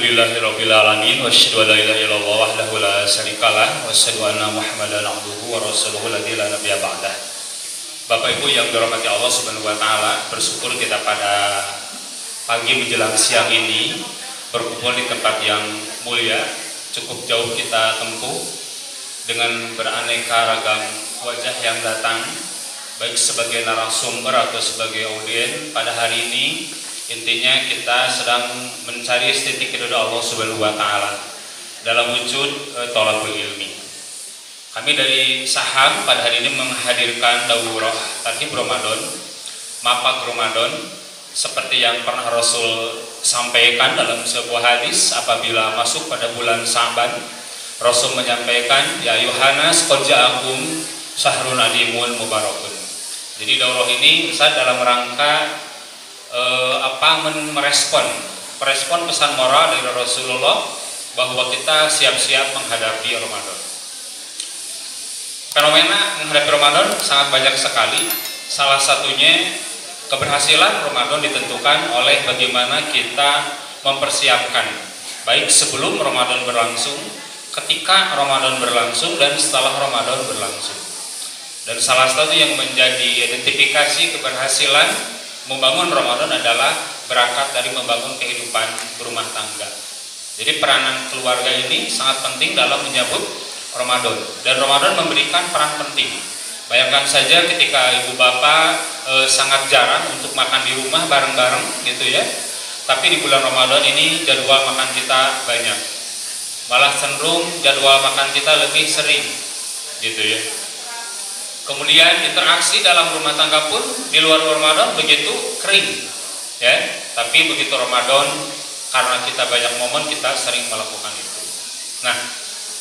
Alhamdulillahirabbil alamin wa asyhadu an la ilaha illallah wahdahu la syarikalah wa asyhadu anna Muhammadan abduhu wa rasuluhu la nabiyya ba'dah. Bapak Ibu yang dirahmati Allah Subhanahu wa taala, bersyukur kita pada pagi menjelang siang ini berkumpul di tempat yang mulia. Cukup jauh kita tempuh dengan beraneka ragam wajah yang datang, baik sebagai narasumber atau sebagai audien pada hari ini. Intinya kita sedang mencari titik ridha Allah Subhanahu wa taala dalam wujud thalabul ilmi. Kami dari Saham pada hari ini menghadirkan daurah Tarhib Ramadan, Mapak Ramadan, seperti yang pernah Rasul sampaikan dalam sebuah hadis. Apabila masuk pada bulan Sa'ban, Rasul menyampaikan, ya Yohanes qad ja'akum syahrun adimun mubarakun. Jadi daurah ini Ustaz dalam rangka merespon pesan moral dari Rasulullah bahwa kita siap-siap menghadapi Ramadan. Fenomena menghadapi Ramadan sangat banyak sekali. Salah satunya keberhasilan Ramadan ditentukan oleh bagaimana kita mempersiapkan, baik sebelum Ramadan berlangsung, ketika Ramadan berlangsung, dan setelah Ramadan berlangsung. Dan salah satu yang menjadi identifikasi keberhasilan membangun Ramadan adalah berangkat dari membangun kehidupan berumah tangga. Jadi peranan keluarga ini sangat penting dalam menyambut Ramadan, dan Ramadan memberikan peran penting. Bayangkan saja ketika ibu bapak sangat jarang untuk makan di rumah bareng-bareng gitu ya, tapi di bulan Ramadan ini jadwal makan kita banyak, malah cenderung jadwal makan kita lebih sering gitu ya. Kemudian interaksi dalam rumah tangga pun di luar Ramadan begitu kering ya, tapi begitu Ramadan karena kita banyak momen kita sering melakukan itu. Nah,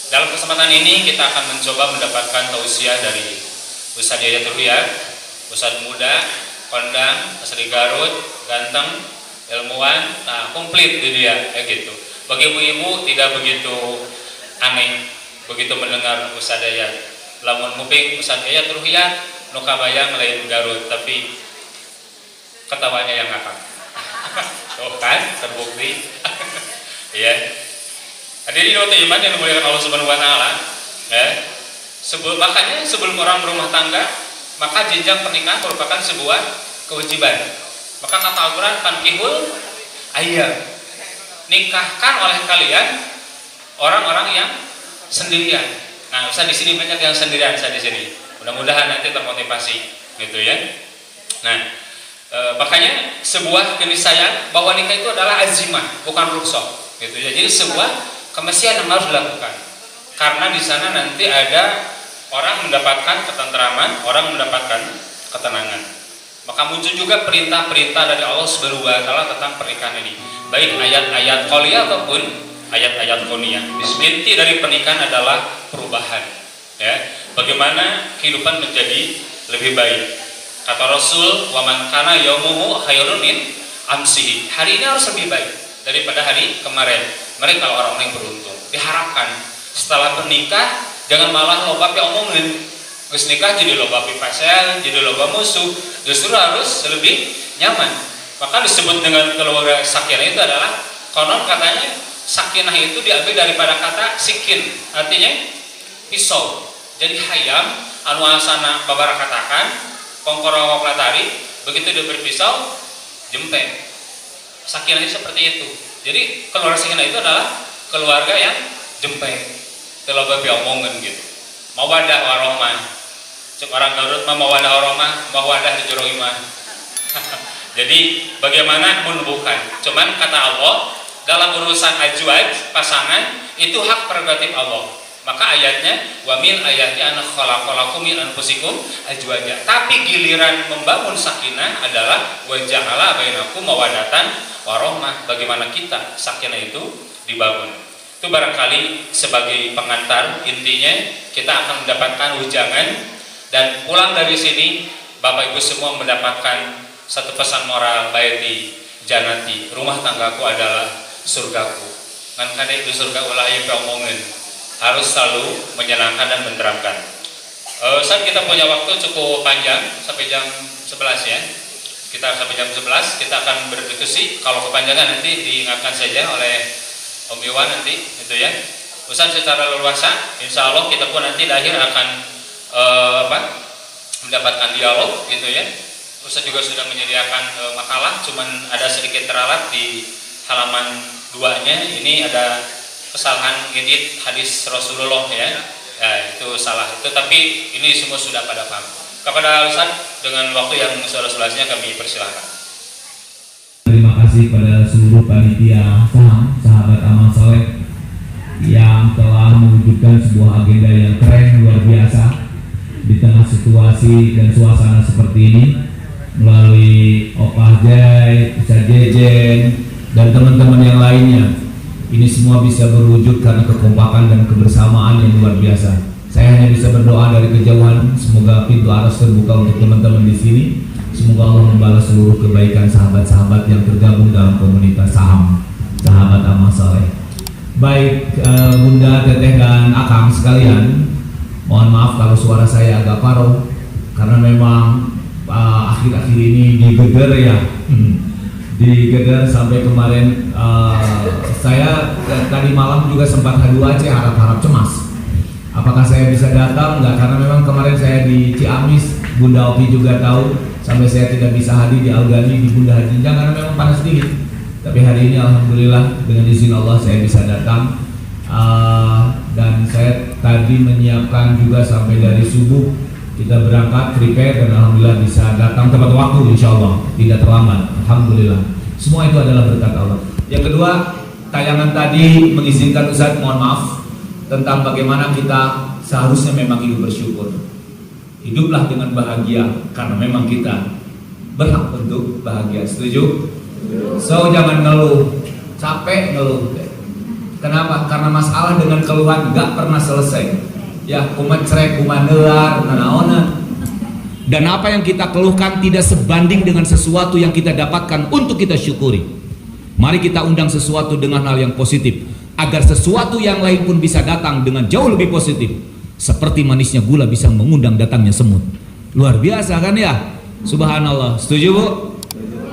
dalam kesempatan ini kita akan mencoba mendapatkan tausiah dari Ustaz Yayat Ruhiyat, Ustaz muda, kondang, asli Garut, ganteng, ilmuwan, nah komplit dia kayak gitu. Bagi ibu-ibu tidak begitu aneh begitu mendengar Ustaz Yayat. Lamun muping Ustaz Yayat Ruhiyat nu kabayang lain Garut, tapi ketawanya yang ngakak. Tuh kan terbukti. Ya. Hadirin wa iman yang dimuliakan Allah Subhanahu wa taala, ya. Makanya sebelum orang berumah tangga, maka jenjang pernikahan merupakan sebuah kewajiban. Maka kata Al-Qur'an, fankihul ayyam, nikahkan oleh kalian orang-orang yang sendirian. Nah, Ustaz di sini banyak yang sendirian, Ustaz di sini. Mudah-mudahan nanti termotivasi, gitu ya. Nah, makanya sebuah keniscayaan bahwa nikah itu adalah azimah, bukan rukhsah, gitu ya. Jadi sebuah kemestian yang harus dilakukan. Karena di sana nanti ada orang mendapatkan ketentraman, orang mendapatkan ketenangan. Maka muncul juga perintah-perintah dari Allah Subhanahu wa taala tentang pernikahan ini. Baik ayat-ayat qauliyah ataupun ayat-ayat kauniyah. Inti dari pernikahan adalah perubahan, ya. Bagaimana kehidupan menjadi lebih baik. Kata Rasul, "Wa man kana yaumuhu khairun min amsihi." Hari ini harus lebih baik daripada hari kemarin. Mereka orang-orang yang beruntung. Diharapkan setelah bernikah jangan malah loba pi omongin. Geus nikah jadi loba pi pasel, jadi loba musuh. Justru harus lebih nyaman. Maka disebut dengan keluarga sakinah itu adalah konon katanya sakinah itu diambil daripada kata sikin, artinya pisau. Jadi hayam anu asana babara katakan kongkoro latari, begitu diberi pisau jempeng. Sakinah itu seperti itu. Jadi keluarga sakinah itu adalah keluarga yang jempeng, teloba omongan gitu. Mawadah warahmah. Cek orang Garut mah mawadah warahmah, mawadah di jero imah. Jadi bagaimana menumbuhkan? Cuman kata Allah, dalam urusan azwaj pasangan itu hak prerogatif Allah. Maka ayatnya wa min ayati an khalaqalakum min anfusikum azwaja. Tapi giliran membangun sakinah adalah wa ja'ala bainakum mawaddatan warahmah. Bagaimana kita sakinah itu dibangun. Itu barangkali sebagai pengantar, intinya kita akan mendapatkan ujangan dan pulang dari sini Bapak Ibu semua mendapatkan satu pesan moral, baiti janati, rumah tanggaku adalah surgaku. Kan kadang itu surga ulah aya omongin. Harus selalu menyenangkan dan menteramkan. Saat kita punya waktu cukup panjang sampai jam 11 ya. Kita sampai jam 11 kita akan berdiskusi. Kalau kepanjangan nanti diingatkan saja oleh Om Iwan nanti itu ya. Ustaz secara leluasa, insya Allah kita pun nanti di akhir akan mendapatkan dialog gitu ya. Ustaz juga sudah menyediakan makalah, cuman ada sedikit teralat di halaman 2-nya. Ini ada kesalahan ngedit hadis Rasulullah ya. Ya itu salah itu, tapi ini semua sudah pada paham. Kepada Ustaz dengan waktu yang seluas-luasnya kami persilahkan. Terima kasih pada seluruh panitia saham, sahabat amal soleh yang telah mewujudkan sebuah agenda yang keren luar biasa di tengah situasi dan suasana seperti ini, melalui Opah Jai, Ustaz Jejen, dan teman-teman yang lainnya. Ini semua bisa berwujud karena kekompakan dan kebersamaan yang luar biasa. Saya hanya bisa berdoa dari kejauhan, semoga pintu aras terbuka untuk teman-teman di sini. Semoga Allah membalas seluruh kebaikan sahabat-sahabat yang tergabung dalam komunitas saham, sahabat amal soleh. Baik Bunda, Teteh, dan Akang sekalian, mohon maaf kalau suara saya agak paruh karena memang akhir-akhir ini digeder ya, digeder sampai kemarin saya tadi malam juga sempat H2C, harap-harap cemas. Apakah saya bisa datang? Enggak, karena memang kemarin saya di Ciamis, Bunda Opi juga tahu, sampai saya tidak bisa hadir di Algani di Bunda Hajinjang karena memang panas dingin. Tapi hari ini alhamdulillah dengan izin Allah saya bisa datang, dan saya tadi menyiapkan juga sampai dari subuh kita berangkat prepare dan alhamdulillah bisa datang tepat waktu, insya Allah tidak terlambat, alhamdulillah. Semua itu adalah berkat Allah. Yang kedua, tayangan tadi mengizinkan Ustaz mohon maaf tentang bagaimana kita seharusnya memang hidup bersyukur. Hiduplah dengan bahagia karena memang kita berhak untuk bahagia. Setuju? So jangan ngeluh, capek ngeluh. Kenapa? Karena masalah dengan keluhan gak pernah selesai. Ya, kumat cerek, kumat nelar, nanaona. Dan apa yang kita keluhkan tidak sebanding dengan sesuatu yang kita dapatkan untuk kita syukuri. Mari kita undang sesuatu dengan hal yang positif, agar sesuatu yang lain pun bisa datang dengan jauh lebih positif. Seperti manisnya gula bisa mengundang datangnya semut. Luar biasa kan ya? Subhanallah. Setuju Bu?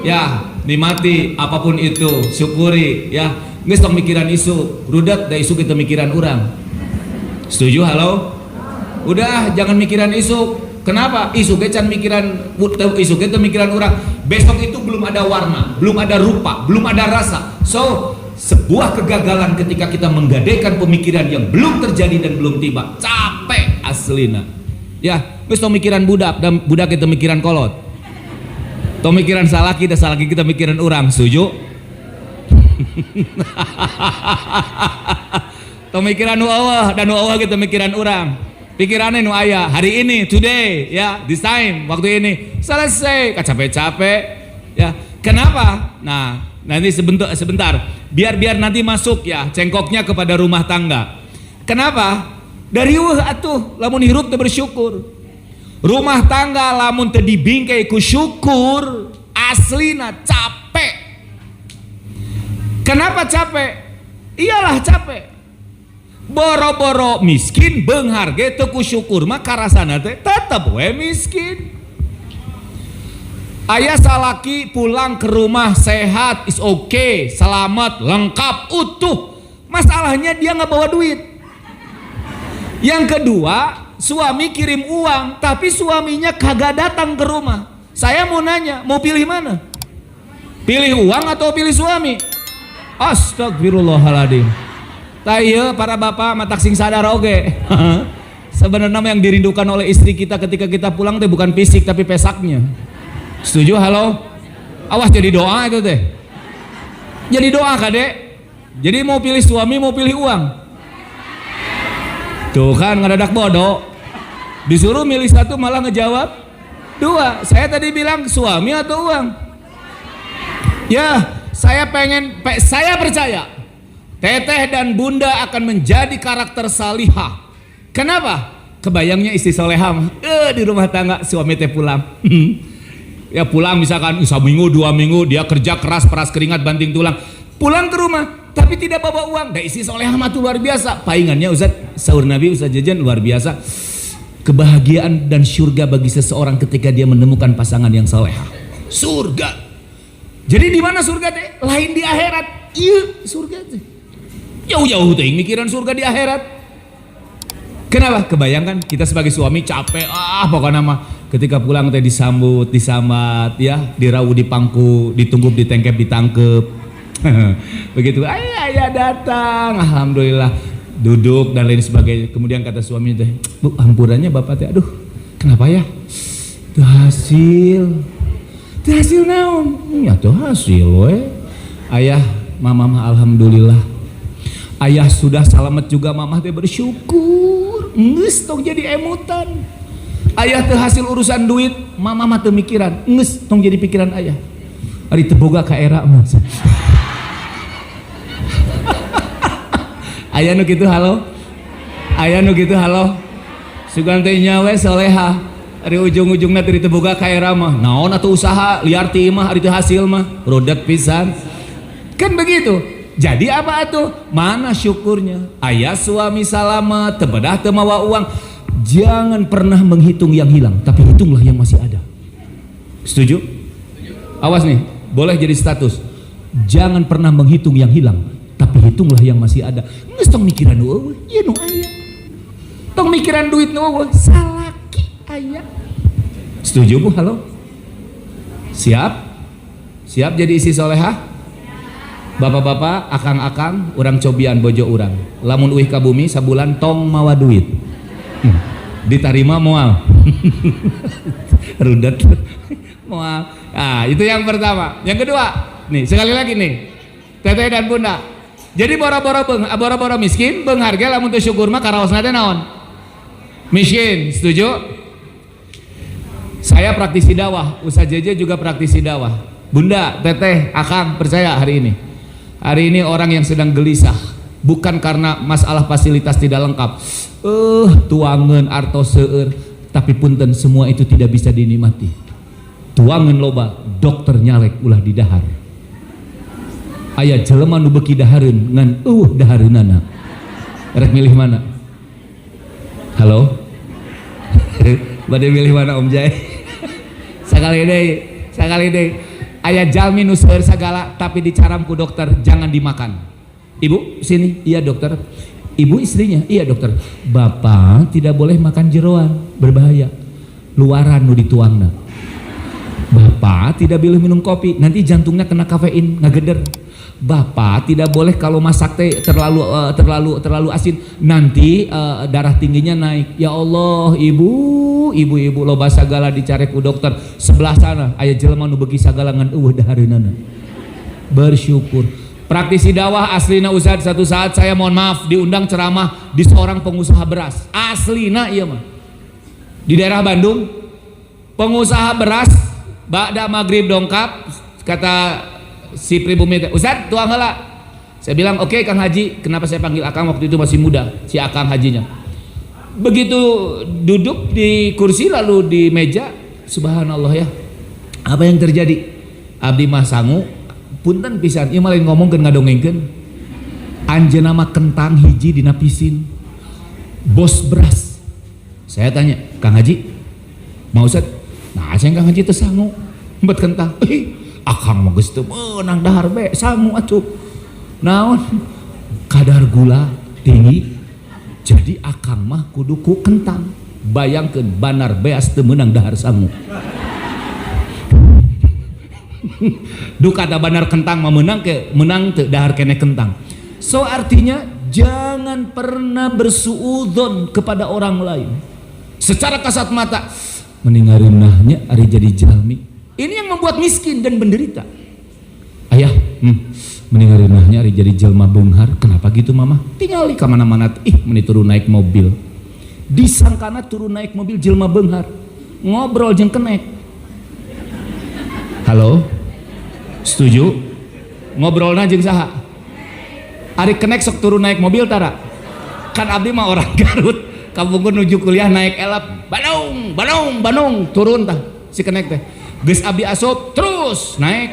Ya, nikmati apapun itu, syukuri ya. Geus tong mikiran isu, rudat da isu kita mikiran orang. Setuju? Halo? Udah, jangan mikiran isu. Kenapa? Isu ke can mikiran, isu ke mikiran orang. Besok itu belum ada warna, belum ada rupa, belum ada rasa. So, sebuah kegagalan ketika kita menggadaikan pemikiran yang belum terjadi dan belum tiba. Capek aslina. Ya, geus tong mikiran budak dan budak kita mikiran kolot. Pemikiran salah kita mikiran orang. Setuju? Pemikiran nu Allah dan nu Allah kita mikiran orang. Pikirannya nu aya hari ini, today ya, this time, waktu ini selesai. Capek-capek ya. Kenapa? Nah, nanti sebentar. Biar nanti masuk ya cengkoknya kepada rumah tangga. Kenapa? Dari atuh lamun hirup teu bersyukur. Rumah tangga lamun teu dibingkai ku syukur, aslina capek. Kenapa capek? Iyalah capek. Boro-boro miskin beunghar ge teu ku syukur mah karasana teh tetep we miskin. Aya salaki pulang ke rumah sehat, is okay, selamat, lengkap, utuh. Masalahnya dia nggak bawa duit. Yang kedua, suami kirim uang, tapi suaminya kagak datang ke rumah. Saya mau nanya, mau pilih mana? Pilih uang atau pilih suami? Astagfirullahaladzim. Taya para bapak matak sing sadar oge. Sebenarnya yang dirindukan oleh istri kita ketika kita pulang teh bukan fisik tapi pesaknya. Setuju? Halo? Awas jadi doa itu teh. Jadi doa Kadek. Jadi mau pilih suami mau pilih uang. Tuh kan ngadadak bodoh. Disuruh milih satu malah ngejawab dua. Saya tadi bilang suami atau uang. Ya, saya percaya Teteh dan Bunda akan menjadi karakter salihah. Kenapa? Kebayangnya istri solehah di rumah tangga suami teh pulang. Ya pulang misalkan seminggu 2 minggu dia kerja keras peras keringat banting tulang. Pulang ke rumah tapi tidak bawa uang. Da istri solehah mah luar biasa. Paingannya Ustaz sahur Nabi Ustaz Jajan luar biasa. Kebahagiaan dan surga bagi seseorang ketika dia menemukan pasangan yang solehah. Surga. Jadi di mana surga teh? Lain di akhirat. Iya surga teh. Jauh-jauh teuing mikiran surga di akhirat. Kenapa? Kebayangkan kita sebagai suami capek, pokoknya mah ketika pulang teh disambut, disambat, ya, dirau, dipangku, ditunggup, ditengkep, ditangkep. Begitu, ayah datang, alhamdulillah, duduk dan lain sebagainya. Kemudian kata suaminya teh, Bu, ampurannya bapak teh, aduh, kenapa ya? Tuh hasil naon? Ya tuh hasil, we. Ayah, mama alhamdulillah. Ayah sudah selamat juga, mama teh bersyukur. Nges tong jadi emutan. Ayah teh hasil urusan duit, mama mah teu mikiran. Nges tong jadi pikiran ayah. Ari teu boga ka era mah. Ayah nu kitu halo. Ayah nu kitu halo. Sugan teh nyawe soleha. Ari ujung-ujungna teu teboga ka era mah. Naon atuh usaha liar ti mah ari teu hasil mah. Rodat pisan. Kan begitu. Jadi apa atuh? Mana syukurnya? Ayah suami salamet, tebedah teu mawa uang. Jangan pernah menghitung yang hilang, tapi hitunglah yang masih ada. Setuju? Awas nih, boleh jadi status. Jangan pernah menghitung yang hilang, tapi hitunglah yang masih ada. Geus tong mikiran eueuh, ieu nu aya. Tong mikiran duit nu eueuh, salaki aya. Setuju Bu? Halo? Siap? Siap jadi isi solehah? Bapak-bapak, akang-akang, urang cobian bojo urang. Lamun uih ka bumi sabulan tong mawa duit. Ditarima moal. Rudet. Moal. Nah, itu yang pertama. Yang kedua, nih sekali lagi nih. Teteh dan Bunda. Jadi boro-boro miskin, beung harga lamun teu syukur mah karaosna teh naon? Miskin, setuju? Saya praktisi dakwah, Ustaz JJ juga praktisi dakwah. Bunda, Teteh, Akang percaya hari ini. Hari ini orang yang sedang gelisah, bukan karena masalah fasilitas tidak lengkap, tuangan artos seueur, tapi punten semua itu tidak bisa dinikmati. Tuangan loba, dokter nyalek ulah di dahar. Aya jelema nu beuki dahareun ngan dahareunana. Rek milih mana? Halo? Bade milih mana Om Jai? Sakali deui. Aya jalmi nu seueur sagala tapi dicaram ku dokter jangan dimakan. Ibu sini, iya dokter. Ibu istrinya, iya dokter. Bapak tidak boleh makan jeroan, berbahaya. Luaran nu dituangna. Bapak tidak boleh minum kopi, nanti jantungnya kena kafein, ngageder. Bapak tidak boleh kalau masak teh terlalu asin, nanti darah tingginya naik. Ya Allah, ibu loba sagala dicari ku dokter. Sebelah sana aya jelema nu beuki sagala ngan dahareunana. Bersyukur. Praktisi dakwah aslina Ustaz, satu saat saya mohon maaf diundang ceramah di seorang pengusaha beras. Aslina ieu mah. Di daerah Bandung, pengusaha beras ba'da maghrib dongkap, kata si pribumi teh, Ustaz tuang heula. Saya bilang oke, Kang Haji. Kenapa saya panggil Akang? Waktu itu masih muda si Akang hajinya. Begitu duduk di kursi lalu di meja, subhanallah ya, apa yang terjadi? Abdi mah sangu, punten pisan ieu mah lain ngomongkeun ngadongengkeun. Anjeunna mah kentang hiji dina pisin. Bos beras. Saya tanya, Kang Haji, mau Ustaz? Nah, saya Kang Haji teu sangu. Hembet kentang. Akang mah geus teu meunang dahar be, sangu atuh. Naon? Kadar gula tinggi. Jadi akang mah kudu ku kentang. Bayangkeun banar beas teu meunang dahar sangu. Duh kada banar kentang mah meunang teu dahar keneh kentang. So artinya jangan pernah bersuudzon kepada orang lain. Secara kasat mata meningareunahnya ari jadi jalmi. Ini yang membuat miskin dan menderita. Ayah, meningareunahnya ari jadi jelma beunghar. Kenapa gitu mama? Tingali ka mana-mana, meni turun naik mobil. Disangkana turun naik mobil jelma beunghar. Ngobrol jeung kenek. Halo? Setuju? Ngobrolna jeung saha? Ari kenek sok turun naik mobil tara? Kan abdi mah orang Garut. Kampungkeun nuju kuliah naik elap. Bandung, turun tah si kenek teh. Geus abdi asup terus naik.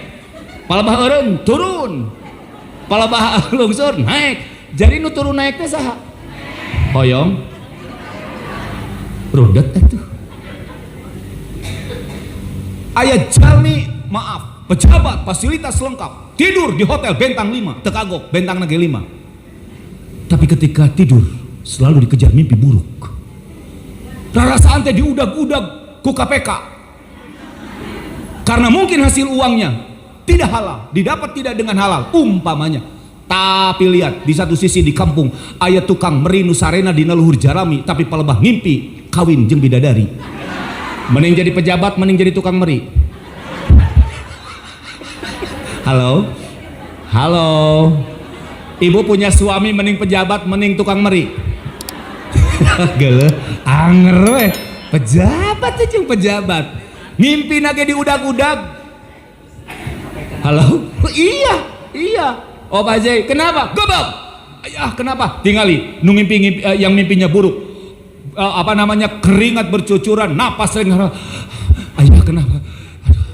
Palebah eureun turun. Palebah lungsur naik. Jadi nu turun naik teh saha? Hoyong. Rudet atuh. Aya jalmi, maaf, pejabat fasilitas lengkap, tidur di hotel bintang 5, teu kagok bintang nage 5. Tapi ketika tidur selalu dikejar mimpi buruk. Rarasaan teh diudag-udag ku KPK. Karena mungkin hasil uangnya tidak halal, didapat tidak dengan halal umpamanya. Tapi lihat di satu sisi di kampung aya tukang meri nu sarena dina luhur jarami tapi palebah ngimpi kawin jeung bidadari. Mending jadi pejabat, mending jadi tukang meri. Halo? Halo? Ibu punya suami mending pejabat, mending tukang meri. Gele, anger we. Pejabat aja yang pejabat. Mimpi nage diudag-udag. Halo? Iya. Oh Pak Jai, kenapa? Gebab. Ayah, kenapa? Tingali, nu ngimpi yang mimpinya buruk. Keringat bercucuran, napas sering. Ayah, kenapa? Aduh,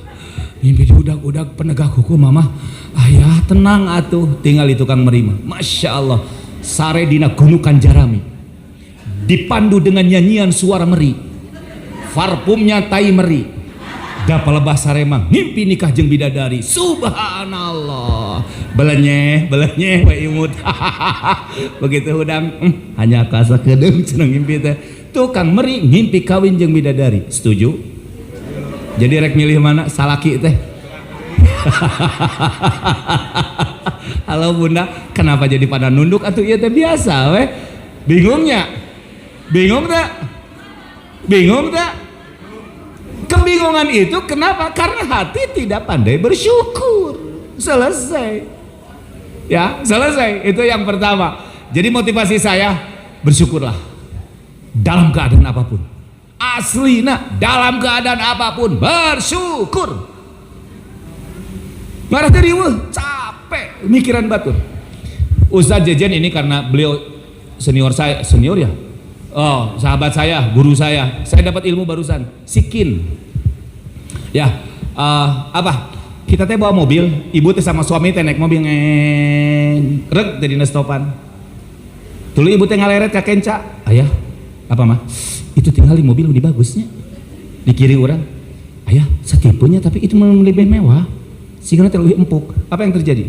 mimpi diudag-udag penegak hukum mama. Ayah, tenang atuh. Tingali tukang merima. Masya Allah. Sare dina gunukan jarami. Dipandu dengan nyanyian suara meri. Parfumnya tai meri. Da palebah saremang ngimpi nikah jeung bidadari. Subhanallah. Belenye we imut. Begitu udang hanya kasa kedeung cenah ngimpi teh. Tukang meri ngimpi kawin jeung bidadari. Setuju? Jadi rek milih mana? Salaki teh. Halo Bunda, kenapa jadi pada nunduk atuh ieu teh biasa we? Bingungnya? Bingung tak? Kebingungan itu kenapa? Karena hati tidak pandai bersyukur. Selesai. Ya, selesai. Itu yang pertama. Jadi motivasi saya, bersyukurlah. Dalam keadaan apapun. Asli dalam keadaan apapun bersyukur. Marah tadi capek mikiran batur. Ustadz Jejen ini karena beliau senior ya. Oh, sahabat saya, guru saya dapat ilmu barusan. Sikin. Ya, kita teh bawa mobil, ibu teh sama suami teh naik mobil reg teh dina stopan. Tuluy ibu teh ngaleret ka kenca. Ayah, apa mah? Itu tinggal di mobil lebih bagusnya. Di kiri orang. Ayah, setipunya tapi itu lebih mewah. Sehingga terlalu empuk. Apa yang terjadi?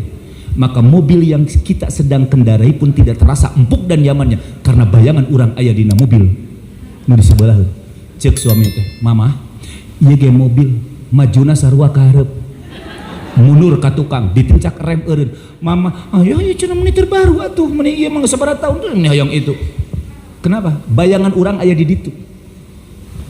Maka mobil yang kita sedang kendarai pun tidak terasa empuk dan nyamannya karena bayangan orang aya dina mobil nu di sebelah. Cek suami teh, "Mama, ieu ge mobil majuna sarua ka hareup. Mundur ka tukang, ditencak rem eureun. Mama, ayo cenah meuni terbaru atuh, meuni ieu mah sabaraha tahun teh hayang itu." Kenapa? Bayangan orang aya di ditu.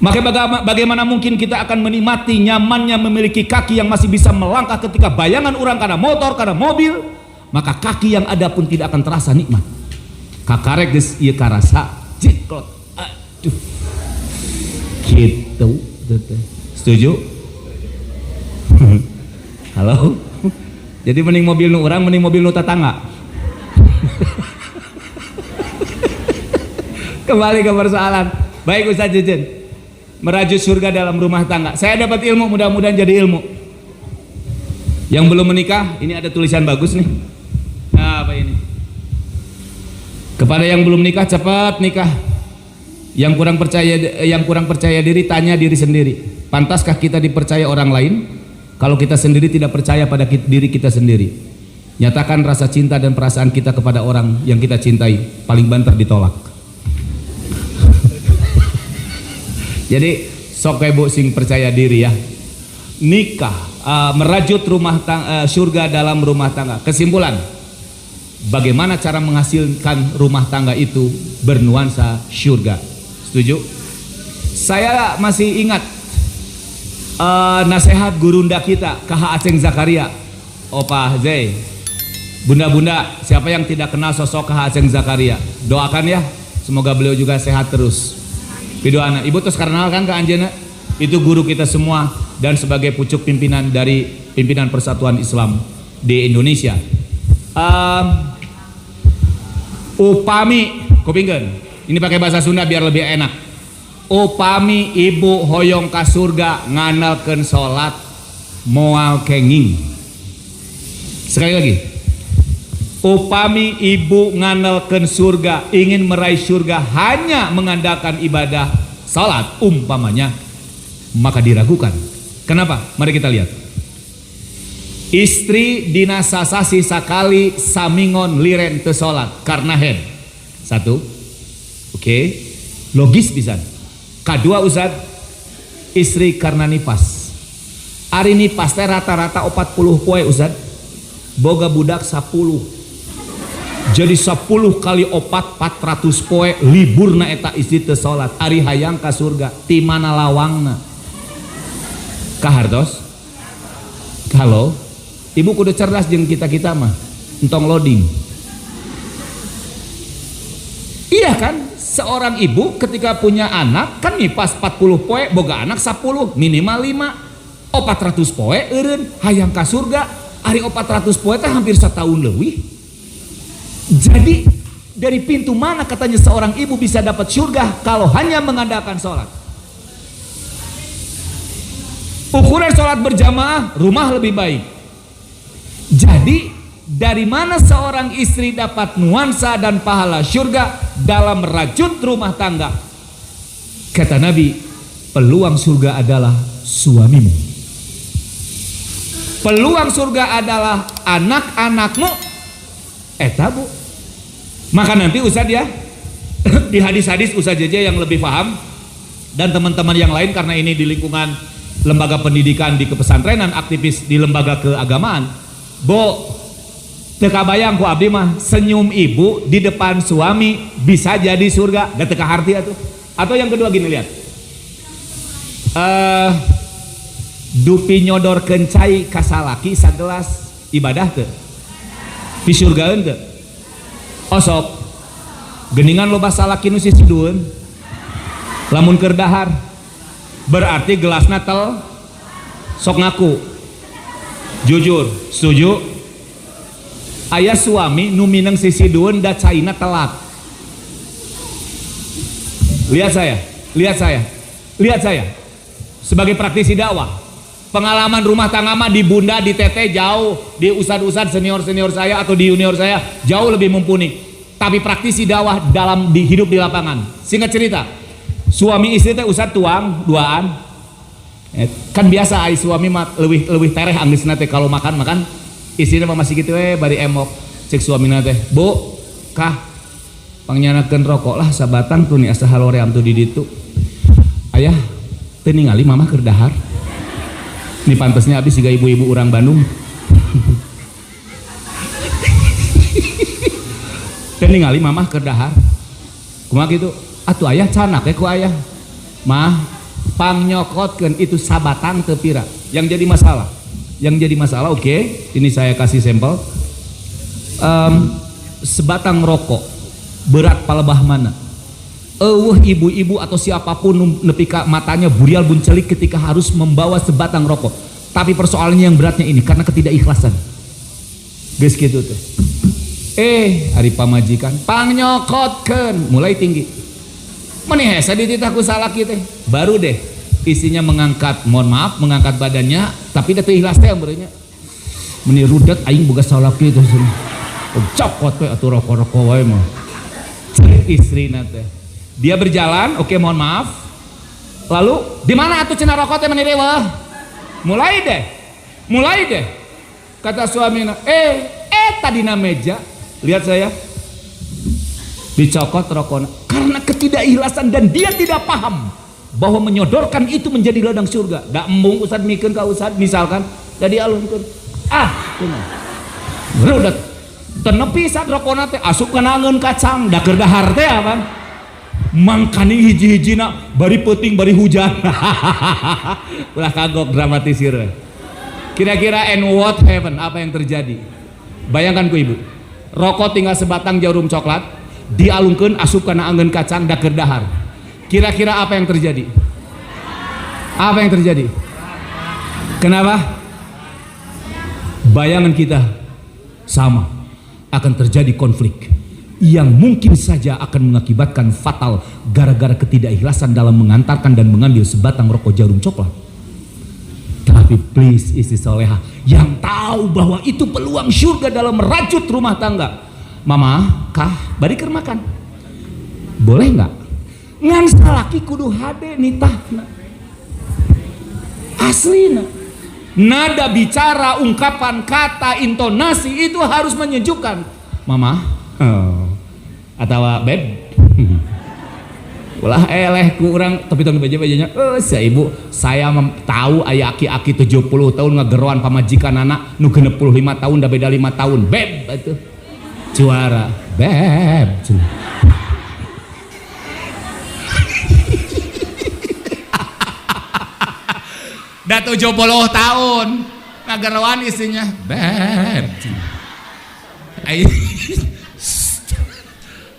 Maka bagaimana mungkin kita akan menikmati nyamannya memiliki kaki yang masih bisa melangkah ketika bayangan orang karena motor, karena mobil, maka kaki yang ada pun tidak akan terasa nikmat. Kakarek geus ieu karasa jiklot. Aduh. Gitu. Setuju? Halo? Jadi mending mobil nu urang, mending mobil nu tetangga. Kembali ke persoalan. Baik Ustaz Jejen. Merajut surga dalam rumah tangga. Saya dapat ilmu, mudah-mudahan jadi ilmu. Yang belum menikah, ini ada tulisan bagus nih. Nah, apa ini? Kepada yang belum nikah, cepat nikah. Yang kurang percaya diri, tanya diri sendiri. Pantaskah kita dipercaya orang lain kalau kita sendiri tidak percaya pada diri kita sendiri? Nyatakan rasa cinta dan perasaan kita kepada orang yang kita cintai. Paling banter ditolak. Jadi sok ibu sing percaya diri ya. Nikah, merajut rumah tangga, surga dalam rumah tangga. Kesimpulan, bagaimana cara menghasilkan rumah tangga itu bernuansa surga? Setuju? Saya masih ingat nasihat gurunda kita, KH Aceng Zakaria, Opa Zai. Bunda-bunda, siapa yang tidak kenal sosok KH Aceng Zakaria? Doakan ya, semoga beliau juga sehat terus. Pidoana, ibu terus kenal kan ke Anjena? Itu guru kita semua dan sebagai pucuk pimpinan dari pimpinan Persatuan Islam di Indonesia. Upami, kupingkeun. Ini pakai bahasa Sunda biar lebih enak. Upami ibu hoyong ka surga nganalkeun salat moal kenging. Sekali lagi. Upami ibu ngandalkan surga, ingin meraih surga hanya mengandalkan ibadah salat umpamanya, maka diragukan. Kenapa? Mari kita lihat. Istri dina sasasi sakali samingon liren teu salat karena head. Satu. Oke. Logis pisan. Kadua Ustad, istri karena nifas. Ari nifas teh rata-rata 40 poe Ustad. Boga budak 10. Jadi 10 kali 4 400 poe liburna eta istri teu salat. Ari hayang ka surga, ti mana lawangna? Kahartos? Halo? Ibu kudu cerdas jeung kita-kita mah. Entong loading. Iya kan? Seorang ibu ketika punya anak kan nifas 40 poe boga anak 10 minimal 5 400 poe eureun hayang ka surga. Ari 400 poe teh hampir setahun leuwih. Jadi dari pintu mana katanya seorang ibu bisa dapat surga kalau hanya mengadakan sholat? Ukuran sholat berjamaah rumah lebih baik. Jadi dari mana seorang istri dapat nuansa dan pahala surga dalam merajut rumah tangga? Kata Nabi, peluang surga adalah suamimu. Peluang surga adalah anak-anakmu. Bu. Maka nanti Ustadz ya di hadis-hadis Ustadz JJ yang lebih paham dan teman-teman yang lain, karena ini di lingkungan lembaga pendidikan di kepesantrenan, aktivis di lembaga keagamaan. Bo, teka bayang ku abdi mah senyum ibu di depan suami bisa jadi surga, gak teka harti atuh. Atau yang kedua gini, lihat. Dupi nyodorkeun cai ka salaki sagelas ibadah teu? Pisurgaeun teu? Osok geningan loba salaki nu sisidueun lamun keur dahar berarti gelasna tel. Sok ngaku jujur, setuju? Aya suami nu mineng sisidueun da caina telat. Lihat saya sebagai praktisi dakwah, pengalaman rumah tangga mah di bunda, di teteh jauh, di ustad-ustad senior-senior saya atau di junior saya jauh lebih mumpuni. Tapi praktisi dakwah dalam hidup di lapangan. Singkat cerita, suami istri teh ustad tuang duaan. Kan biasa ai suami mah leuwih tereh anggeusna teh kalau makan istrina mah masih gitu bari emok. Cek suamina teh, "Bu, kah pangyanakeun rokok lah sabatang tuh nih asa haloream tuh di ditu." "Ayah, teu ningali mama keur dahar." Ini pantesnya abis siga ibu-ibu orang Bandung. Dan ningali mamah keur dahar. Kumaha kitu? Atuh ayah canak ku ayah. Mah, pangnyokotkeun itu sabatang teu pira. Yang jadi masalah, oke, ini saya kasih sampel. Sebatang rokok berat palebah mana? Ibu-ibu atau siapapun nepi ka matanya burial buncelik ketika harus membawa sebatang rokok. Tapi persoalannya yang beratnya ini karena ketidakikhlasan. Geus kitu teh. Ari pamajikan pangyokotkeun mulai tinggi. Maneh hese dititah ku salaki teh. Baru deh isinya mengangkat badannya tapi da teu ikhlas teh ambeurnya. Meni rudet aing boga salaki teh. Cokot we atuh rokok-rokok wae mah. Ceuk istrina teh. Dia berjalan, oke, mohon maaf. Lalu di mana atuh cenah rokok teh meni wah? Mulai deh. Kata suamina, tadina meja. Lihat saya. Dicokot rokokna karena ketidakikhlasan dan dia tidak paham bahwa menyodorkan itu menjadi ladang surga. Da embung ustad mikeun ka ustad misalkan, jadi alunkeun. Cenah. Berudat. Tenepi saat rokokna teh asup kana angeun kacang, da keur dahar teh kan. Mangkani hiji-hijina bari peuting bari hujan. Ulah kagok dramatisir. Kira-kira and what happen? Apa yang terjadi? Bayangkan ku ibu, rokok tinggal sebatang jarum coklat, dialungkeun asup kana anggeun kacang da keur dahar. Kira-kira apa yang terjadi? Kenapa? Bayangan kita sama, akan terjadi konflik yang mungkin saja akan mengakibatkan fatal gara-gara ketidakikhlasan dalam mengantarkan dan mengambil sebatang rokok jarum coklat. Tapi please istri soleha yang tahu bahwa itu peluang surga dalam merajut rumah tangga. Mama, kah, bari keur makan. Boleh nggak? Ngan salaki kudu hade nitahna. Aslina. Nada bicara, ungkapan, kata, intonasi itu harus menyejukkan. Mama, atau beb ulah ku urang tapi tong baja-bajanya saya ibu saya tahu aya aki-aki 70 tahun ngageroan pamajikan anak nu 65 tahun da beda 5 tahun beb atuh juara beb da 70 tahun ngageroan istrinya beb ai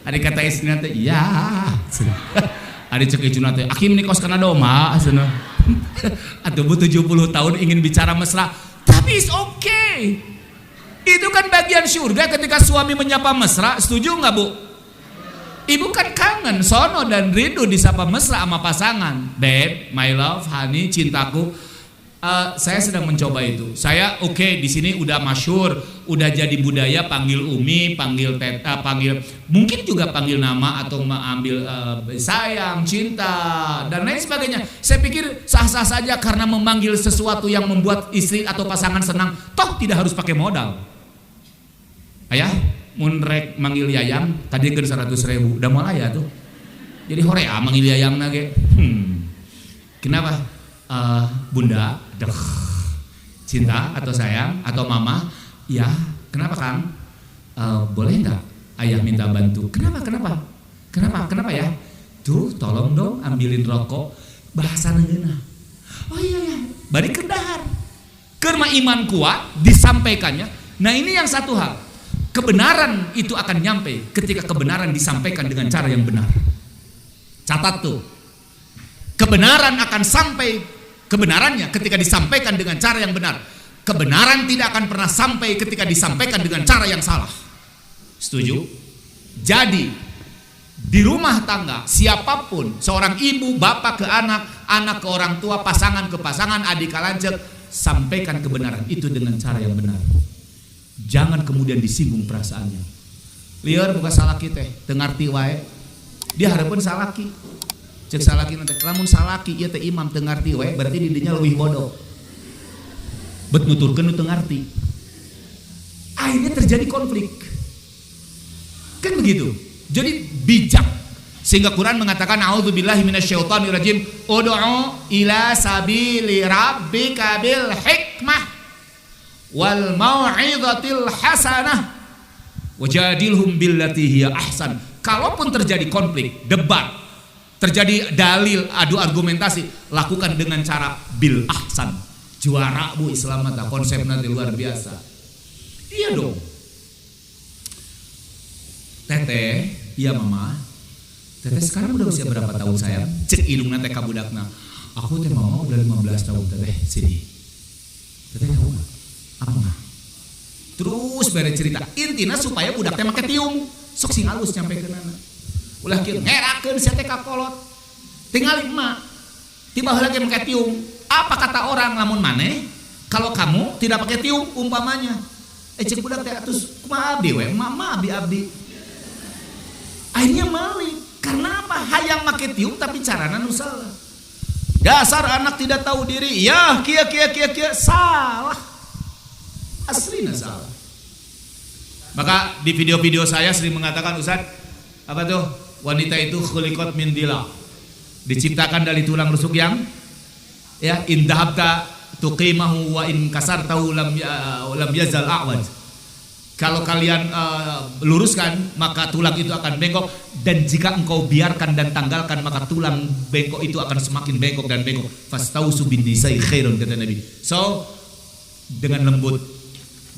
ada kata istrinya teh iya ada cek icuna teh aki menikos kana doma cenah atuh bu 70 tahun ingin bicara mesra tapi it's okay itu kan bagian surga ketika suami menyapa mesra setuju nggak bu ibu kan kangen sono dan rindu disapa mesra sama pasangan babe my love honey cintaku. Saya sedang mencoba itu. Saya oke, di sini udah masyhur, udah jadi budaya panggil umi, panggil teta, panggil mungkin juga panggil nama atau mengambil sayang, cinta dan lain sebagainya. Saya pikir sah-sah saja karena memanggil sesuatu yang membuat istri atau pasangan senang. Toh tidak harus pakai modal. Ayah, mun rek manggil yayang tadi kan 100.000, udah mulai ya tuh. Jadi horea manggil yayang nage. Kenapa? Bunda, cinta atau sayang atau mama, ya kenapa Kang? Boleh nggak ayah minta bantu? Kenapa ya? Tuh tolong dong ambilin rokok, bahasa nengeuna. Oh iya, bari kendahar. Karena iman kuat disampaikannya. Nah ini yang satu hal, kebenaran itu akan nyampe ketika kebenaran disampaikan dengan cara yang benar. Catat tuh, kebenaran akan sampai. Kebenarannya ketika disampaikan dengan cara yang benar. Kebenaran tidak akan pernah sampai ketika disampaikan dengan cara yang salah. Setuju? Jadi di rumah tangga siapapun, seorang ibu, bapak ke anak, anak ke orang tua, pasangan ke pasangan, adik kalancek, sampaikan kebenaran itu dengan cara yang benar. Jangan kemudian disinggung perasaannya. Liar bukan salaki teh, tengarti wae. Dia harapun salaki. Cek salaki nanti, lamun salaki ieu teh imam teu ngarti we, berarti didinya leuwih bodoh. Bet nuturkeun nu teu ngarti. Akhirnya terjadi konflik. Kan begitu. Jadi bijak. Sehingga Quran mengatakan a'udzubillahi minasyaitonirrajim, ud'u ila sabili rabbika bil hikmah wal mau'izatil hasanah wajadilhum billati hiya ahsan. Kalaupun terjadi konflik, debat, terjadi dalil, adu argumentasi, lakukan dengan cara bil ahsan. Juara bu Islam mata konsepnya luar biasa. Iya dong. Teteh, iya mama. Teteh sekarang udah usia berapa tahun sayang? Cek ilung nanti kabudakna. Aku teh mama udah 15 tahun teteh sini. Teteh tahu nggak? Apa nggak? Terus bere cerita. Intinya supaya budak teh make tiung. Sok sing halus nyampe ke nana. Ulah kieu ngerakeun sia teh ka kolot. Tinggal emak. Tiba heula ge make tiung. Apa kata orang lamun maneh kalau kamu tidak pakai tiung umpamanya. Cek budak teh atus kumaha abdi we? Mama abdi. Akhirnya malik. Karena apa? Hayang make tiung tapi carana nu salah. Dasar anak tidak tahu diri. Ya, kia salah. Aslinya salah. Maka di video-video saya sering mengatakan, Ustaz, apa tuh? Wanita itu khuliqat min dila. Diciptakan dari tulang rusuk yang ya indhabta tuqimahu wa in kasartahu lam yazal a'waj. Kalau kalian luruskan maka tulang itu akan bengkok, dan jika engkau biarkan dan tanggalkan maka tulang bengkok itu akan semakin bengkok dan bengkok. Fastausu bin nisa'i khairun kata Nabi. So dengan lembut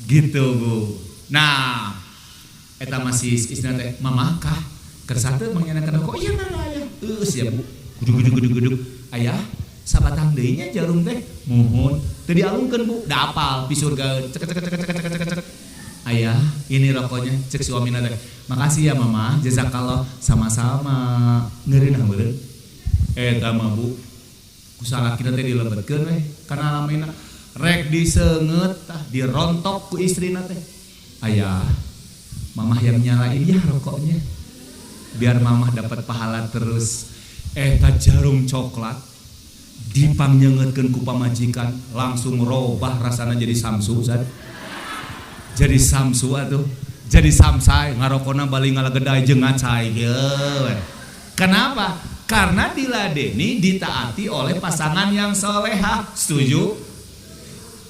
gitu Bu. Nah, eta masih istilahnya teh mama kah kersate mengenakan kok iya nana aya. Ya Bu. Gudug ayah sabatang deui nya jarum teh mohon teu dialungkeun Bu, da apal pisur gaeun cek ayah ini rokoknya cek suamina teh makasih ya mama jazakallah sama-sama ngeureun meureun eta mah Bu kusalakina teh dilebetkeun we kana lamina rek diseungeut tah dirontok ku istrina teh ayah mamah yang nyalain ya rokoknya biar mamah dapat pahala terus. Eta jarum coklat dipangnyengetkeun ku pamajikan langsung robah rasana jadi samsu Ustaz. Jadi samsu atuh jadi samsai ngarokona bali ngalagedai jeung ngacai ye. Kenapa? Karena diladeni ditaati oleh pasangan yang solehah. Setuju?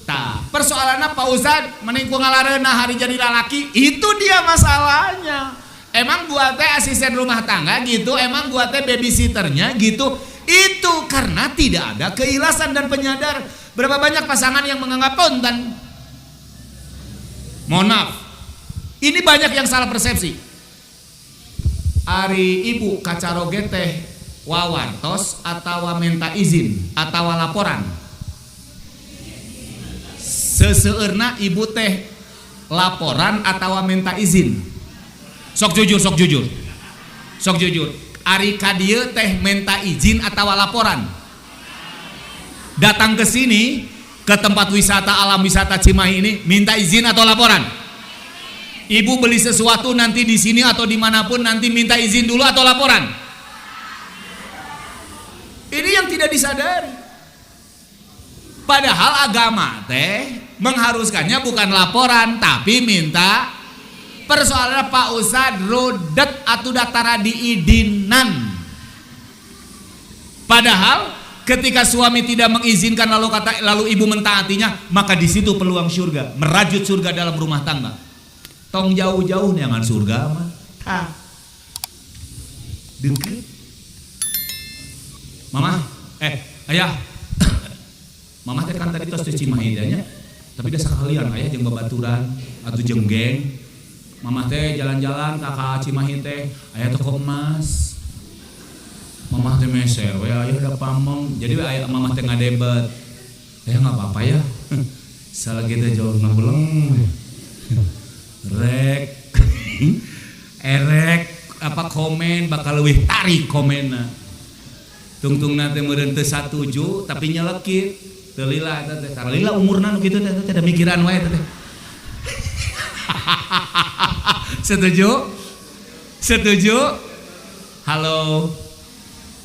Tah, persoalannya Pak Ustad meningku ngalareuna hari jadi lalaki, itu dia masalahnya. Emang gua teh asisten rumah tangga gitu, emang gua teh babysitternya gitu. Itu karena tidak ada keikhlasan dan penyadar. Berapa banyak pasangan yang menganggap ponten. Mohon maaf, ini banyak yang salah persepsi. Ari ibu kacaroge teh wawantos atau minta izin atau laporan. Seseueurna ibu teh laporan atau minta izin. Sok jujur. Ari kadieu teh minta izin atau laporan. Datang ke sini ke tempat wisata alam wisata Cimahi ini minta izin atau laporan. Ibu beli sesuatu nanti di sini atau dimanapun nanti minta izin dulu atau laporan. Ini yang tidak disadari. Padahal agama teh mengharuskannya bukan laporan tapi minta. Persoalannya Pak Ustad rodet atuh datara diidinan. Padahal ketika suami tidak mengizinkan lalu ibu mentaatinya, maka di situ peluang surga, merajut surga dalam rumah tangga. Tong jauh-jauh neangan surga mah. Tah. Dengkeut. Mama, ayah. Mama teh kan tadi tos teh Cimahi nya, tapi da sakalian ayah jeung babaturan atuh jeung geng. Mama teh jalan-jalan ka Cimahi teh aya toko emas. Mama teh meser we aya da pamong. Jadi aya mama teh ngadebet. Ya enggak apa-apa ya. Salagi teh jauh ngabuleng. Rek. Erek apa komen bakal leuwih tarik komenna. Tungtungna teh meureun teu satuju tapi nyelekit. Teu lila eta teh. Lila umurna nu kitu teh teh mikiran wae teh. Setuju? Halo.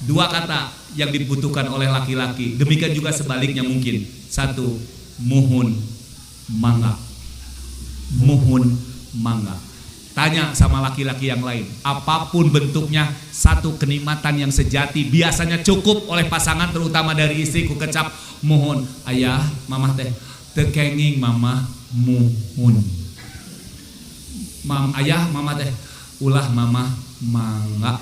Dua kata yang dibutuhkan oleh laki-laki. Demikian juga sebaliknya mungkin. Satu, muhun mangga. Tanya sama laki-laki yang lain. Apapun bentuknya, satu kenikmatan yang sejati biasanya cukup oleh pasangan, terutama dari istri. Ku kecap muhun. Ayah, mamah teh tekenging mamah muhun. Ayah, mama teh ulah mamah mangga.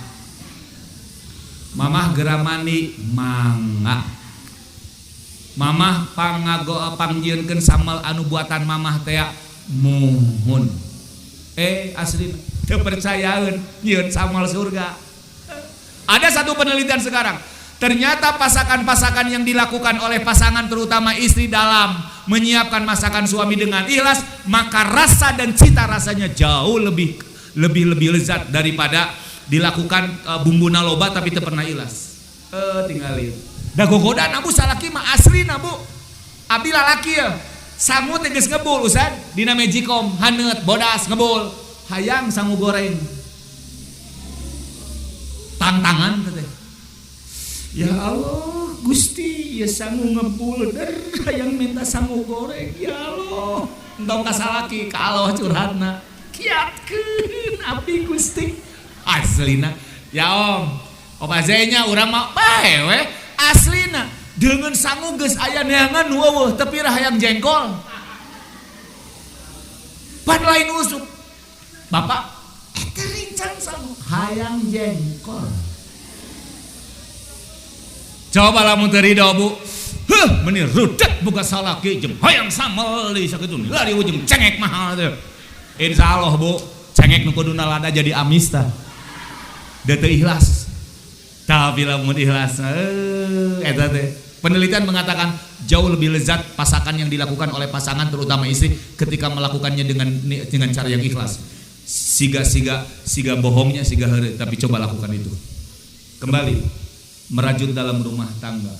Mamah geramani mangga. Mamah pangjieunkeun samal anu buatan mamah teh muhun. Asli teu percayaeun nyieun samal surga. Ada satu penelitian sekarang. Ternyata pasangan-pasangan yang dilakukan oleh pasangan terutama istri dalam menyiapkan masakan suami dengan ikhlas, maka rasa dan cita rasanya jauh lebih lezat daripada dilakukan bumbuna loba tapi teu pernah ikhlas. Tinggalin. Da gogoda nabu salaki mah asli nabu. Abdi lalaki ya. Sangu teh geus ngebul Ustad dina Magicom, haneut bodas ngebul. Hayang sangu goreng. Tantangan teh. Ya Allah, Gusti, ya sangu ngebul hayang minta sangu goreng. Ya Allah, entong ka salaki ka Allah curhatna. Kiatkeun abdi Gusti. Aslina. Ya Om Azenya urang mah bae we. Aslina dengan sangu geus aya neangan weuweuh tapi hayang jengkol. Pan lain usuk. Bapak, eta rincang sangu hayang jengkol. Coba lamun teu ridho Bu. Meni rudet buka salaki jeung hoyong samel di sakitu lari ujung cengek mahal teh. Insyaallah Bu, cengek nu kuduna lada jadi amis tah. Da teu ikhlas. Tapi lamun ikhlas eta teh. Penelitian mengatakan jauh lebih lezat pasangan yang dilakukan oleh pasangan terutama istri ketika melakukannya dengan cara yang ikhlas. Siga bohongnya siga heureuy, tapi coba lakukan itu. Kembali merajut dalam rumah tangga.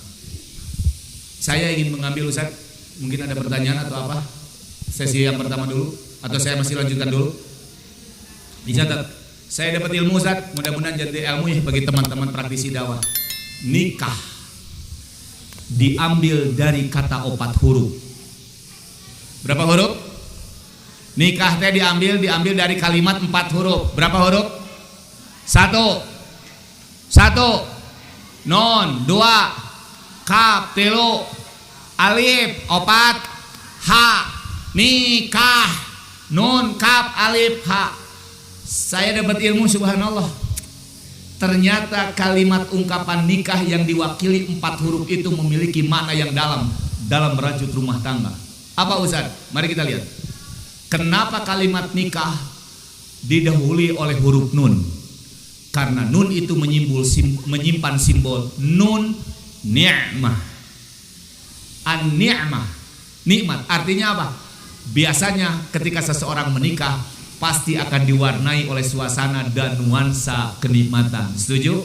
Saya ingin mengambil Ustaz, mungkin ada pertanyaan atau apa? Sesi yang pertama dulu atau saya masih lanjutkan dulu? Dicatat. Saya dapat ilmu Ustaz, mudah-mudahan jadi ilmu ya bagi teman-teman praktisi dakwah. Nikah diambil dari kata 4 huruf. Berapa huruf? Nikah teh diambil dari kalimat 4 huruf. Berapa huruf? 1 nun, 2 kaf, 3 alif, 4 ha. Nikah, nun, kaf, alif, ha. Saya dapat ilmu, subhanallah. Ternyata kalimat ungkapan nikah yang diwakili 4 huruf itu memiliki makna yang dalam merajut rumah tangga. Apa Ustaz? Mari kita lihat. Kenapa kalimat nikah didahului oleh huruf nun? Karena nun itu menyimpan simbol nun ni'mah. An-ni'mah, nikmat. Artinya apa? Biasanya ketika seseorang menikah pasti akan diwarnai oleh suasana dan nuansa kenikmatan. Setuju?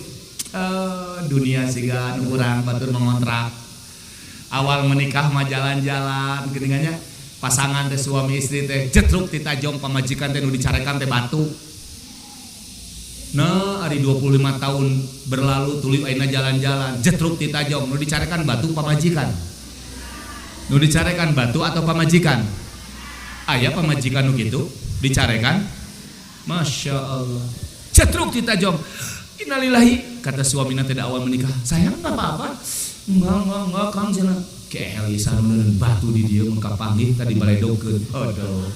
Dunia sigan urang batur mengontrak. Awal menikah mah jalan-jalan geuningannya pasangan teh suami istri teh jetruk ti tajong pamajikan teh nu dicarekan teh batu. Nah, ari 25 tahun berlalu tuluy ayeuna jalan-jalan jetruk ti tajong nu dicarekan batu pamajikan. Nu dicarekan batu atau pamajikan? Aya pamajikan nu kitu dicarekan. Masya Allah. Jetruk ti tajong. Innalillahi, kata suamina teh awal menikah. Sayang enggak apa-apa. Enggak Kang cenah. Keelisan beneran batu di dieu mun kapanggih tadi baledogkeun. Aduh.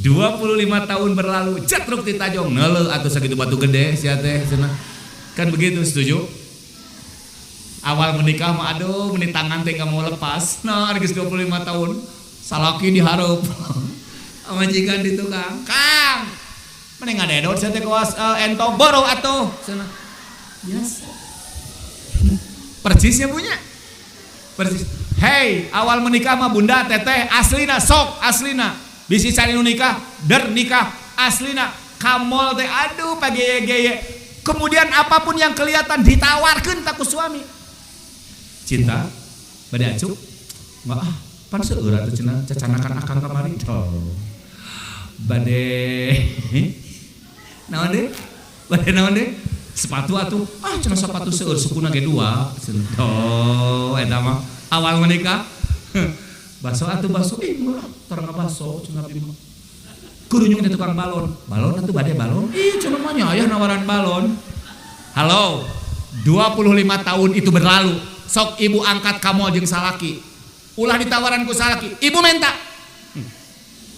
25 tahun berlalu, jetruk ti tajong. Neuleuh atuh sakitu batu gede sia teh cenah. Kan begitu, setuju? Awal menikah mah aduh meni tangan teh enggak mau lepas. Nah, geus 25 tahun salaki dihareup. Majikan di tukang. Kang, mending ngadedot sia teh kawas entong boro atuh cenah. Biasa. Percisnya punya. Percis. Hei, awal menikah mah bunda teteh aslina sok aslina. Bisi cari nikah, nikah aslina. Kamol teh aduh pageye-geye. Kemudian apapun yang kelihatan ditawarkan tak ku suami. Cinta, bade acuk. Enggak pan seueur atuh cenah cacanakan akang kamari. Oh. Bade naon deh? Bade naon deh? Sepatu atuh. Cenah sepatu seueur sukuna ge 2. Oh, eta mah awal menikah. Baso atuh baso, tarang baso cenah abdi mah. Kurunyung teh tukang balon. Balon atuh bade balon. Cenah mah aya nawaran balon. Halo. 25 tahun itu berlalu. Sok ibu angkat kamol jeung salaki. Ulah ditawaran ku salaki. Ibu menta.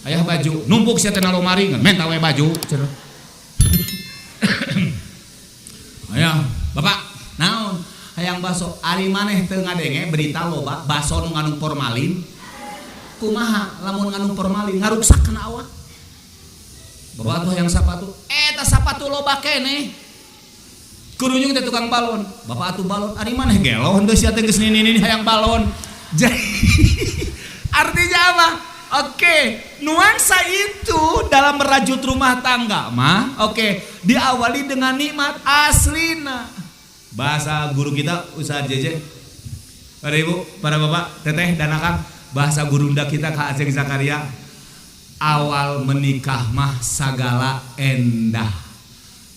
Ayah baju, numpuk sia teh na lomari ngan menta we baju cenah. Ayah, Bapak, naon? Hayang baso ari maneh teu ngadenge berita loba baso nu ngandung formalin. Kumaha lamun ngandung formalin ngaruksakeun awak. Bapak tuh yang sapatu, eta sapatu loba keneh. Kurunyung teh tukang balon. Bapak atuh balon ari maneh gelo henteu sia teh geus nini hayang balon. Jadi artinya apa? Oke, nuansa itu dalam merajut rumah tangga mah diawali dengan nikmat aslina. Bahasa guru kita Ustaz JJ. Para ibu, para bapak, teteh dan akang, bahasa gurunda kita Kak Aceng Zakaria. Awal menikah mah sagala endah.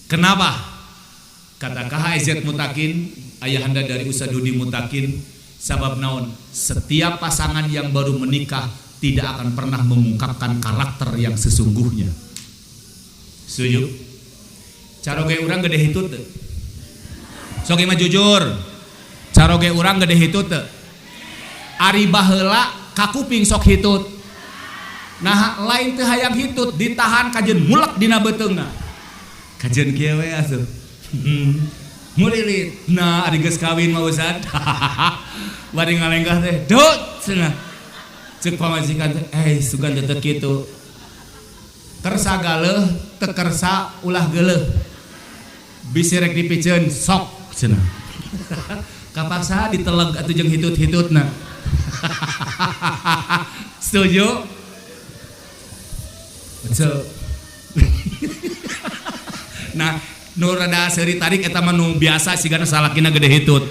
Kenapa? Kata KHZ Mutakin, ayahanda dari Ustaz Dudi Mutakin, sabab naon? Setiap pasangan yang baru menikah tidak akan pernah mengungkapkan karakter yang sesungguhnya. Setuju? Caroge urang gede hitut teu? Sok mah jujur. Caroge urang gede hitut teu? Ari baheula ka kuping sok hitut. Nah, lain teu hayang hitut ditahan kajeun mulek dina beuteungna. Kajeun kieu we asuh. Mulilit. Nah, ari geus kawin mah Ustaz. Bari ngalenggah teh, "Dut!" cenah. Cek pamajikan teh, sugan teh kitu. Kersa galeuh, teu kersa ulah geuleuh. Bisi rek dipiceun sok cenah. Kapaksa diteleg atuh jeung hitut-hitutna. Setuju? Betul. Nah, nu rada seuri tarik eta mah nu biasa sigana salakina gede hitut.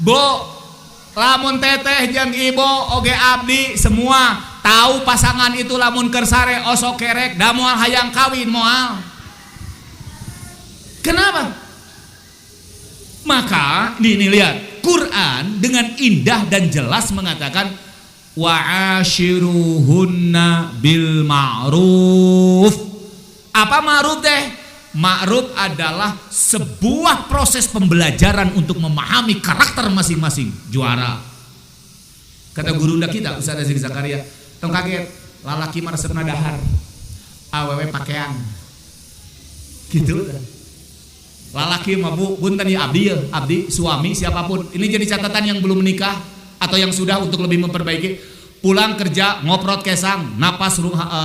Bo, lamun teteh jeung ibu oge abdi semua tahu pasangan itu lamun keur sare osok kerek da moal hayang kawin moal. Kenapa? Maka ini lihat Quran dengan indah dan jelas mengatakan wa ashiruhunna bil ma'ruf. Apa ma'ruf teh? Ma'ruf adalah sebuah proses pembelajaran untuk memahami karakter masing-masing. Juara. Kata gurunda kita Ustaz Aziz Zakaria, tong kaget lalaki mah resepna dahar, awewe pakaian. Gitu. Lalaki mah punten ya abdi suami siapapun. Ini jadi catatan yang belum menikah atau yang sudah untuk lebih memperbaiki. Pulang kerja ngoprot kesang, napas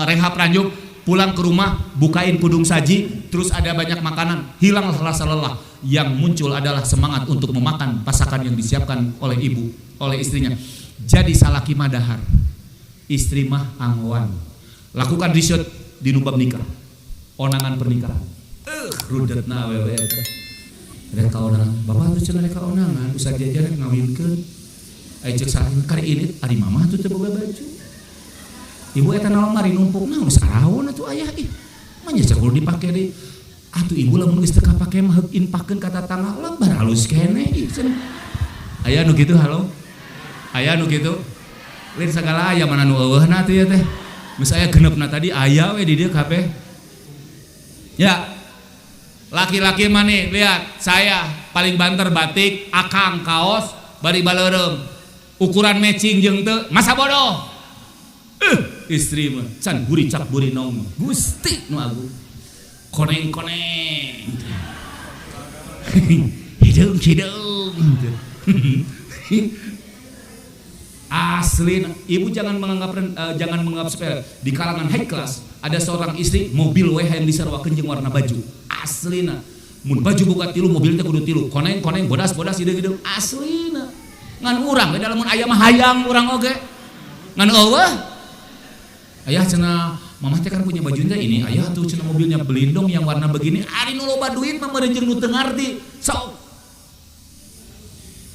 rehab ranjung, pulang ke rumah bukain kudung saji, terus ada banyak makanan, hilanglah rasa lelah. Yang muncul adalah semangat untuk memakan masakan yang disiapkan oleh ibu, oleh istrinya. Jadi salaki madahar, istri mah angwan. Lakukan riset di nubab nikah, onangan pernikahan. Rudetna awewe eta. Reka onangan, bapak tuh cenah reka onangan, usah jajan ngawinkeun. Ai cek salaki kari ini ari mamah tuh teu boga baju. Ibu eta naon mari numpuk naon saraon atuh aya ih. Mah nya cekul dipake deui. Atuh ibu lamun geus teu kapake mah inpakeun ka tatangga lebar halus kene ih. Aya nu kitu halo. Aya nu kitu. Lain sagala aya mana nu eueuhna teh ya teh. Geus aya genepna tadi aya we di dieu kabeh. Ya. Laki-laki mah nih, lihat saya paling banter batik, akang kaos, bari baleurem. Ukuran matching jeung teu, masa bodoh. Istri mah can buri cap buri nong. Gusti nu agung. Koneng-koneng. Hidung. Asli, ibu jangan menganggap sepele. Di kalangan high class ada seorang istri mobil WH yang disarwakeun jeung warna baju. Aslina, mun baju boga tilu mobil teh kudu tilu. Koneng bodas hideung aslina. Ngan urang we dalam mun aya mah hayang urang oge. Ngan eueuh. Ayah cenah mamah teh kan punya baju teh ini. Ayah tuh cenah mobilnya belindong yang warna begini. Ari nu loba duit mah meureun jeung nu teu ngarti. Sok.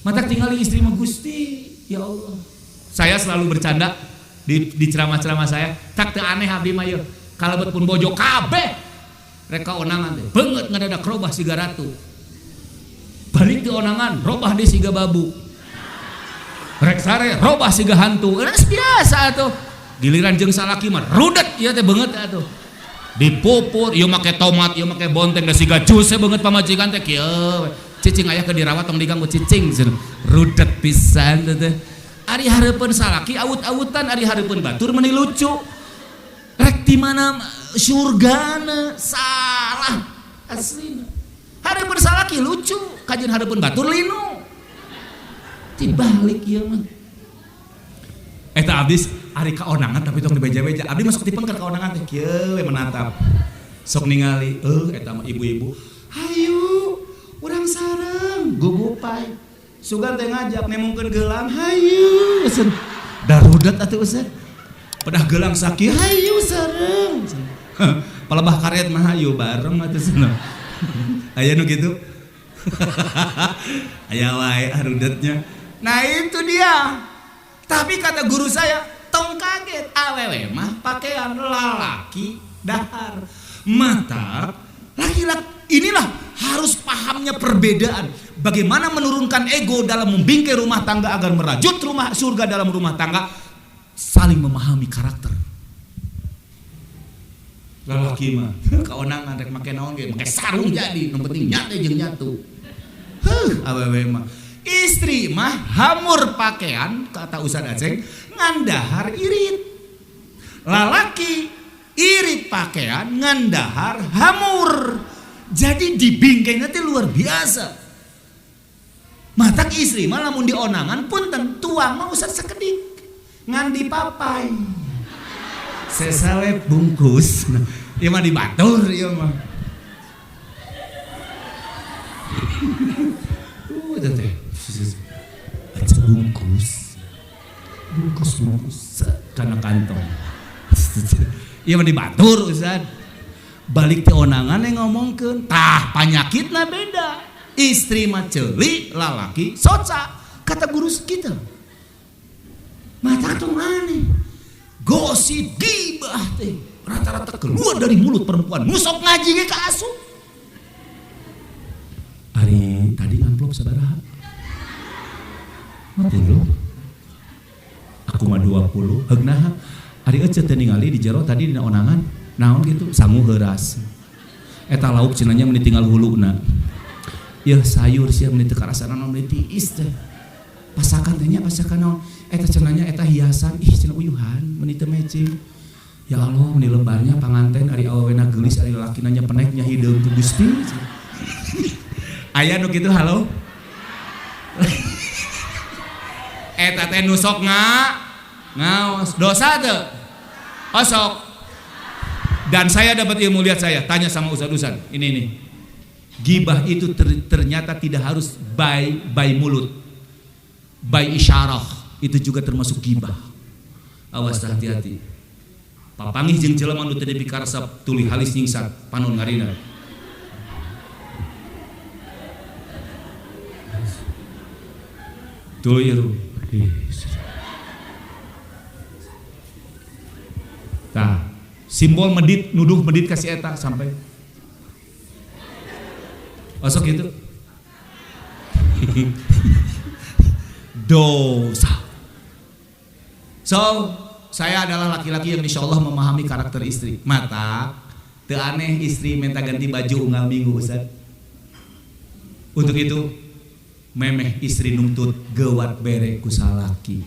Matak tingali istri mah Gusti, ya Allah. Saya selalu bercanda di ceramah-ceramah saya, tak teu aneh abdi mah yeuh. Kalebet pun bojo kabeh reka onangan teh. Beungeut ngadadak robah siga ratu. Balik ke onangan, robah deui siga babu. Rek sare robah siga hantu. Geus biasa atuh. Giliran jeung salaki mah rudet ieu teh beungeut atuh. Dipupur, ieu make tomat, ieu make bonteng da siga jus beungeut pamajikan teh kieu. Cicing aya ke dirawat tong diganggu cicing. Rudet pisan teh. Ari hareupeun salaki awut-awutan, ari hareupeun batur meuni lucu. Rek di mana surgana salah aslina. Hareupeun salaki lucu, kajian hareupeun batur linu. Tibalik ieu mah. Eta abis ari kaonangan tapi tong dibeja-beja. Abdi masuk tipeun ka kaonangan teh kieu we menatap. Sok ningali, eta mah ibu-ibu. Hayu, urang sareng gugupay. Sugan teh ngajak nemungkeun geulang, hayu. Darudat atuh Ustaz. Pedah geulang sakit, hayu sareng. Palebah karet mah hayu bareng atuh cenah. Aya nu kitu. Aya wae arudatnya. Nah itu dia. Tapi kata guru saya, tong kaget awewe mah pakaian lalaki dahar. Mata laki-laki inilah harus pahamnya perbedaan. Bagaimana menurunkan ego dalam membingkai rumah tangga agar merajut rumah surga dalam rumah tangga. Saling memahami karakter. Lalaki mah kaonangan rek make naon ge, make sarung jadi, nu penting nyate jeung nyatu. Awewe mah. Istri mah hamur pakaian kata Ustaz Aceng ngandahar irit. Lalaki irit pakaian ngandahar hamur. Jadi dibingkainya teh luar biasa. Matak istri mah lamun dionangan punten tuang mah usah sakedik. Ngan dipapai. Sesale bungkus. Ieu mah dibatur ieu mah. Eta teh. Aja bungkus karena kantong. Ieu mah dibatur Ustaz. Balik teh onangan yang ngomongkeun, tah panyakitna beda. Istri mah ceuli, lalaki soca. Kata guru kita. Mata tuh aneh. Gosip gibah teh rata-rata keluar dari mulut perempuan. Musok ngaji ge ka asup. Ari tadi amplop sabaraha? 10. Aku mah 20 heugna ari ece teh ningali di jero tadi dina onangan naon gitu sangu heuras eta lauk cenanya meni tinggal huluna ya sayur sia meni teu karasana naon meni tiis teh pasakan teh nya pasakan naon eta cenanya eta hiasan ih cenah uyuhan meni teu matching ya Allah meni lebarnya panganten ari awewena geulis ari lalaki nanya peneknya hideung ku Gusti aya nu kitu halo eta teh nu sok ngaos dosa teu osok dan saya dapat ilmu lihat saya tanya sama ustaz ini gibah itu ternyata tidak harus by mulut by isyarah itu juga termasuk gibah awas hati-hati papangih jeung jelema nu teu dipikaresep tuluy halis nyingsat panon ngarina tuyur nah simbol medit nuduh medit kasih eta sampai osok gitu dosa. So saya adalah laki-laki yang insya Allah memahami karakter istri. Mata teu aneh istri minta ganti baju unggal minggu Ustaz. Untuk itu memeh istri nuntut gewat bere ku salaki.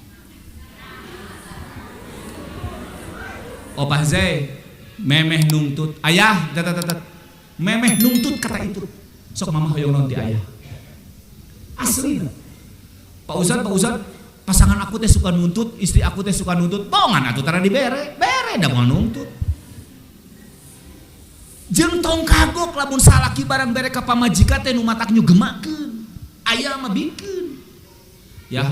Opah Zai memeh nuntut ayah memeh nuntut kata itu sok mama hoyong non ti ayah asli Pak Ustad pasangan aku teh suka nuntut istri aku teh suka nuntut bongan atuh tara dibere da moal nuntut jeung tong kagok lamun salaki barang bere ka pamajikan teh nu matak nyugemakeun aya mah bikeun ya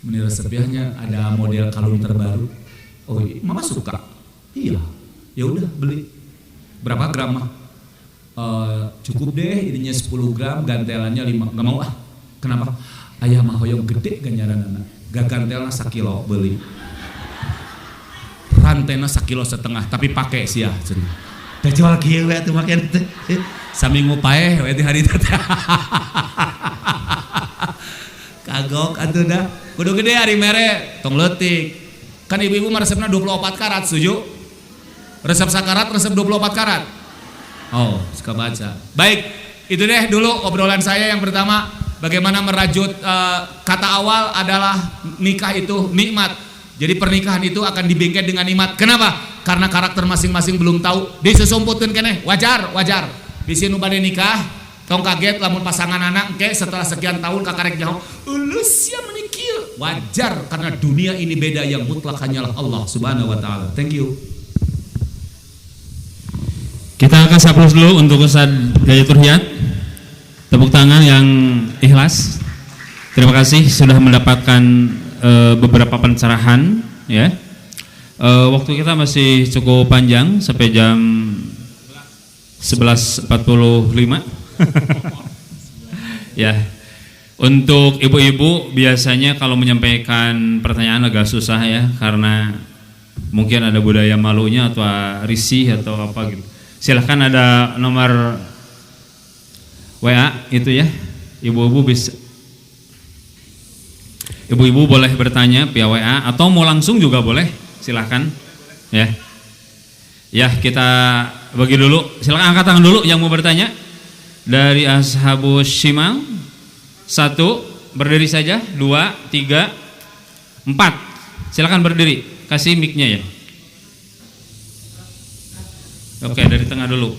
meni resepnya ada model kalung terbaru. Oh, mama suka. Iya. Ya udah beli. Berapa gram mah? Cukup deh, ininya 10 gram, gantelannya 5. Enggak mau ah. Kenapa? Ayah mah hoyong gede ganjaranana. Gak gantelna 1 kilo beli. Rantena 1,5 kilo, tapi pakai sia cenah. Da jual kieu we atuh make teh. Saminggu paeh we di hari teh. Kagok atuh dah. Kudu gede hari mere, tong leutik. Kan ibu-ibu mah resepna 24 karat, setuju? Resep sakarat, resep 24 karat. Oh, suka baca. Baik, itu deh dulu obrolan saya yang pertama. Bagaimana merajut kata awal adalah nikah itu nikmat. Jadi pernikahan itu akan dibingkai dengan nikmat. Kenapa? Karena karakter masing-masing belum tahu. Disesumputin keneh, wajar. Di sini bade nikah, tong kaget lamun pasangan anak ke setelah sekian tahun kakarek nyaho, euleuh sia meuni kieu. Wajar karena dunia ini beda yang mutlak hanyalah Allah Subhanahu wa taala. Thank you. Kita akan saplus dulu untuk Ustaz Gayatul Hiyat. Tepuk tangan yang ikhlas. Terima kasih sudah mendapatkan beberapa pencerahan ya. Waktu kita masih cukup panjang sampai jam 11.45. Ya. Untuk ibu-ibu biasanya kalau menyampaikan pertanyaan agak susah ya karena mungkin ada budaya malunya atau risih atau apa gitu. Silahkan ada nomor WA itu ya. Ibu-ibu bisa ibu-ibu boleh bertanya via WA atau mau langsung juga boleh. Silahkan ya. Ya, kita bagi dulu. Silahkan angkat tangan dulu yang mau bertanya. Dari Ashabus Shimal 1, berdiri saja. 2, 3, 4. Silakan berdiri. Kasih mic-nya ya. Oke, dari tengah dulu.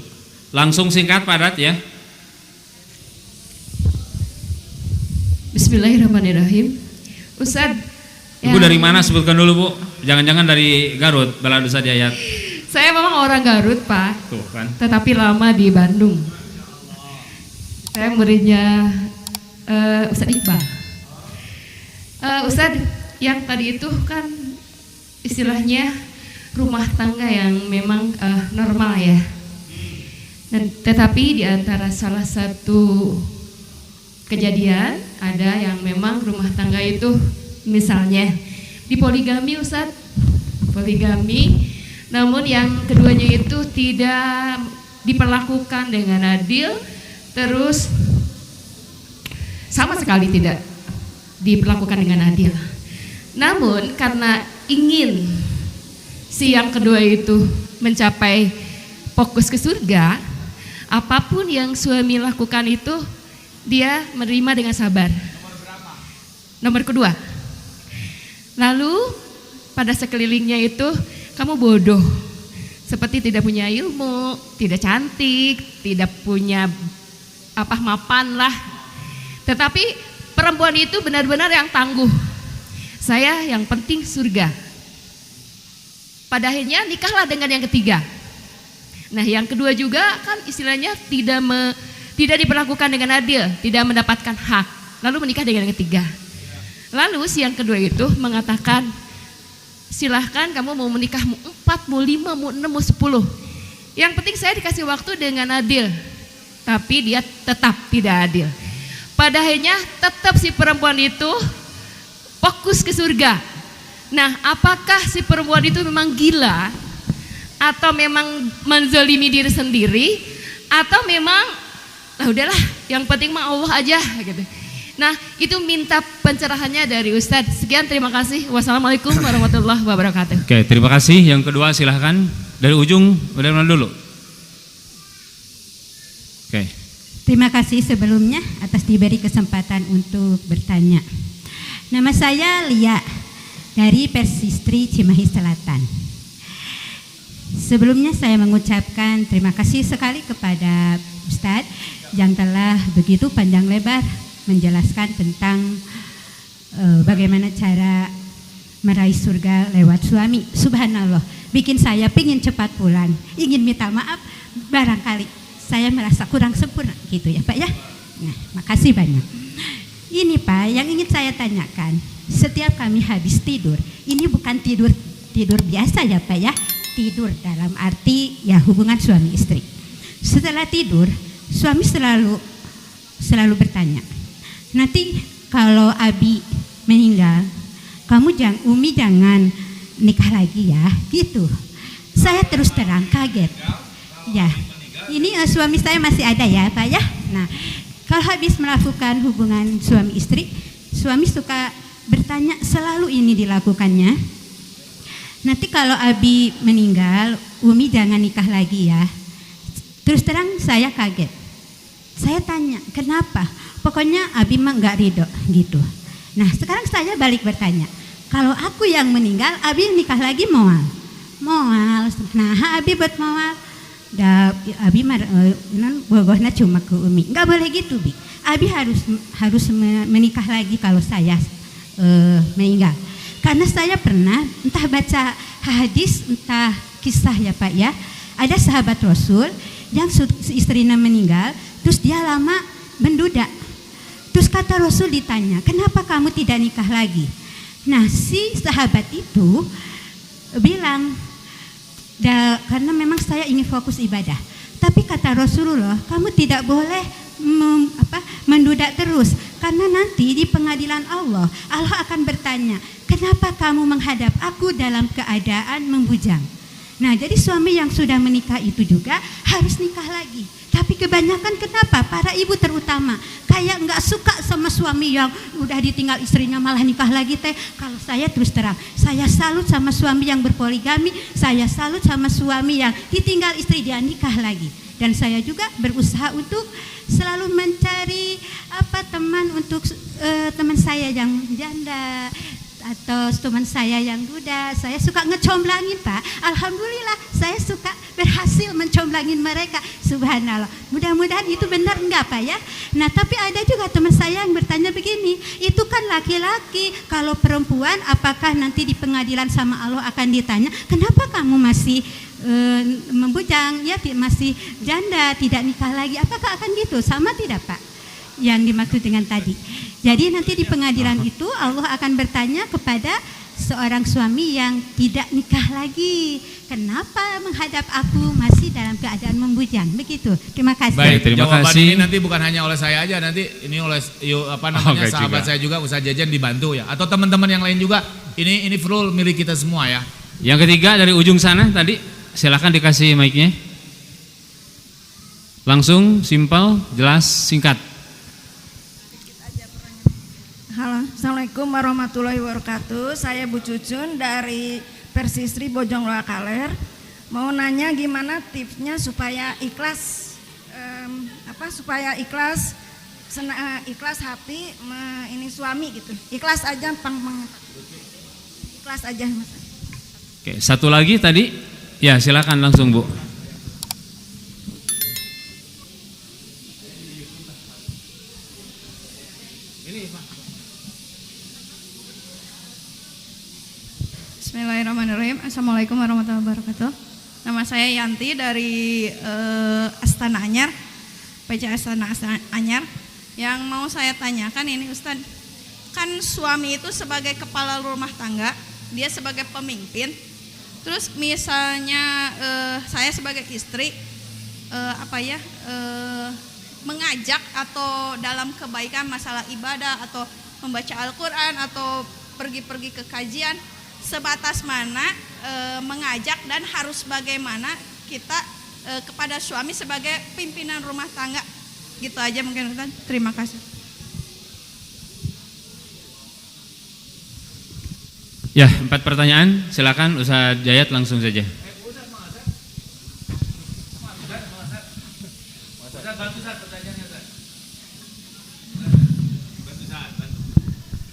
Langsung singkat padat ya. Bismillahirrahmanirrahim. Ustaz, Ibu dari mana sebutkan dulu Bu? Jangan-jangan dari Garut, Baladu saja ya. Saya memang orang Garut Pak. Tuh kan. Tetapi lama di Bandung. Saya muridnya Ustadz Iqbal. Ustadz, yang tadi itu kan istilahnya rumah tangga yang memang normal ya. Dan, tetapi di antara salah satu kejadian ada yang memang rumah tangga itu misalnya dipoligami Ustadz, poligami. Namun yang keduanya itu tidak diperlakukan dengan adil, terus sama sekali tidak diperlakukan dengan adil. Namun karena ingin si yang kedua itu mencapai fokus ke surga, apapun yang suami lakukan itu dia menerima dengan sabar. Nomor kedua. Lalu pada sekelilingnya itu kamu bodoh, seperti tidak punya ilmu, tidak cantik, tidak punya mapan lah. Tetapi perempuan itu benar-benar yang tangguh. Saya yang penting surga. Pada akhirnya nikahlah dengan yang ketiga. Nah, yang kedua juga kan istilahnya tidak diperlakukan dengan adil, tidak mendapatkan hak. Lalu menikah dengan yang ketiga. Lalu si yang kedua itu mengatakan, silahkan kamu mau menikah mau 4, mau 5, mau 6, mau 10. Yang penting saya dikasih waktu dengan adil. Tapi dia tetap tidak adil. Pada akhirnya tetap si perempuan itu fokus ke surga. Nah, apakah si perempuan itu memang gila atau memang menzalimi diri sendiri atau memang udahlah yang penting mah Allah aja gitu. Nah, itu minta pencerahannya dari Ustadz. Sekian, terima kasih. Wassalamualaikum warahmatullahi wabarakatuh. Oke, terima kasih. Yang kedua silahkan dari ujung, udah mana dulu. Oke. Terima kasih sebelumnya atas diberi kesempatan untuk bertanya. Nama saya Lia dari Persistri Cimahi Selatan. Sebelumnya saya mengucapkan terima kasih sekali kepada Ustadz yang telah begitu panjang lebar menjelaskan tentang bagaimana cara meraih surga lewat suami. Subhanallah, bikin saya pingin cepat pulang, ingin minta maaf, barangkali saya merasa kurang sempurna gitu ya Pak ya. Nah, makasih banyak. Ini Pak, yang ingin saya tanyakan, setiap kami habis tidur, ini bukan tidur biasa ya Pak ya, tidur dalam arti ya hubungan suami istri. Setelah tidur, suami selalu bertanya, nanti kalau Abi meninggal, Umi jangan nikah lagi ya, gitu. Saya terus terang kaget. Ya, ini suami saya masih ada ya Pak ya. Nah, kalau habis melakukan hubungan suami istri, suami suka bertanya, selalu ini dilakukannya. Nanti kalau Abi meninggal, Umi jangan nikah lagi ya. Terus terang saya kaget. Saya tanya, kenapa? Pokoknya Abi mah nggak ridho gitu. Nah, sekarang saya balik bertanya, kalau aku yang meninggal, Abi nikah lagi moal. Nah, Abi buat moal. Abi bogohna cuma ke Umi. Nggak boleh gitu, Bi. Abi harus menikah lagi kalau saya meninggal. Karena saya pernah entah baca hadis, entah kisah ya Pak ya. Ada sahabat Rasul yang istrinya meninggal, terus dia lama menduda. Terus kata Rasul ditanya, kenapa kamu tidak nikah lagi? Nah, si sahabat itu bilang, karena memang saya ingin fokus ibadah. Tapi kata Rasulullah, kamu tidak boleh menduda terus, karena nanti di pengadilan Allah akan bertanya, kenapa kamu menghadap aku dalam keadaan membujang? Nah, jadi suami yang sudah menikah itu juga harus nikah lagi. Tapi kebanyakan kenapa? Para ibu terutama kayak nggak suka sama suami yang udah ditinggal istrinya malah nikah lagi teh. Kalau saya terus terang, saya salut sama suami yang berpoligami, saya salut sama suami yang ditinggal istri dia nikah lagi. Dan saya juga berusaha untuk selalu mencari teman untuk teman saya yang janda atau teman saya yang duda. Saya suka ngecomblangin Pak. Alhamdulillah saya suka berhasil mencomblangin mereka. Subhanallah. Mudah-mudahan itu benar enggak Pak ya. Nah, tapi ada juga teman saya yang bertanya begini, itu kan laki-laki, kalau perempuan apakah nanti di pengadilan sama Allah akan ditanya, kenapa kamu masih membujang ya, masih janda, tidak nikah lagi? Apakah akan gitu? Sama tidak Pak? Yang dimaksud dengan tadi. Jadi nanti di pengadilan itu Allah akan bertanya kepada seorang suami yang tidak nikah lagi, kenapa menghadap aku masih dalam keadaan membujang? Begitu. Terima kasih. Baik, terima jawaban kasih. ini nanti bukan hanya oleh saya aja, nanti ini oleh sahabat saya juga, Ustaz Jajan dibantu ya, atau teman-teman yang lain juga. Ini full milik kita semua ya. Yang ketiga dari ujung sana tadi, silakan dikasih mic-nya. Langsung, simpel, jelas, singkat. Halo, Assalamualaikum warahmatullahi wabarakatuh. Saya Bu Cucun dari Persisri Bojong Loa Kaler. Mau nanya gimana tipsnya supaya ikhlas, supaya ikhlas hati ini suami gitu. Ikhlas aja, ikhlas aja Mas. Oke, satu lagi tadi, ya silakan langsung Bu. Bismillahirrahmanirrahim. Assalamualaikum warahmatullahi wabarakatuh. Nama saya Yanti dari Astana Anyar, PC Astana Anyar. Yang mau saya tanyakan ini Ustadz, kan suami itu sebagai kepala rumah tangga, dia sebagai pemimpin. Terus misalnya saya sebagai istri mengajak atau dalam kebaikan masalah ibadah atau membaca Al-Quran atau pergi-pergi ke kajian, sebatas mana mengajak dan harus bagaimana kita kepada suami sebagai pimpinan rumah tangga. Gitu aja mungkin Ustaz. Terima kasih. Ya, 4 pertanyaan, silakan Ustaz Jayat langsung saja.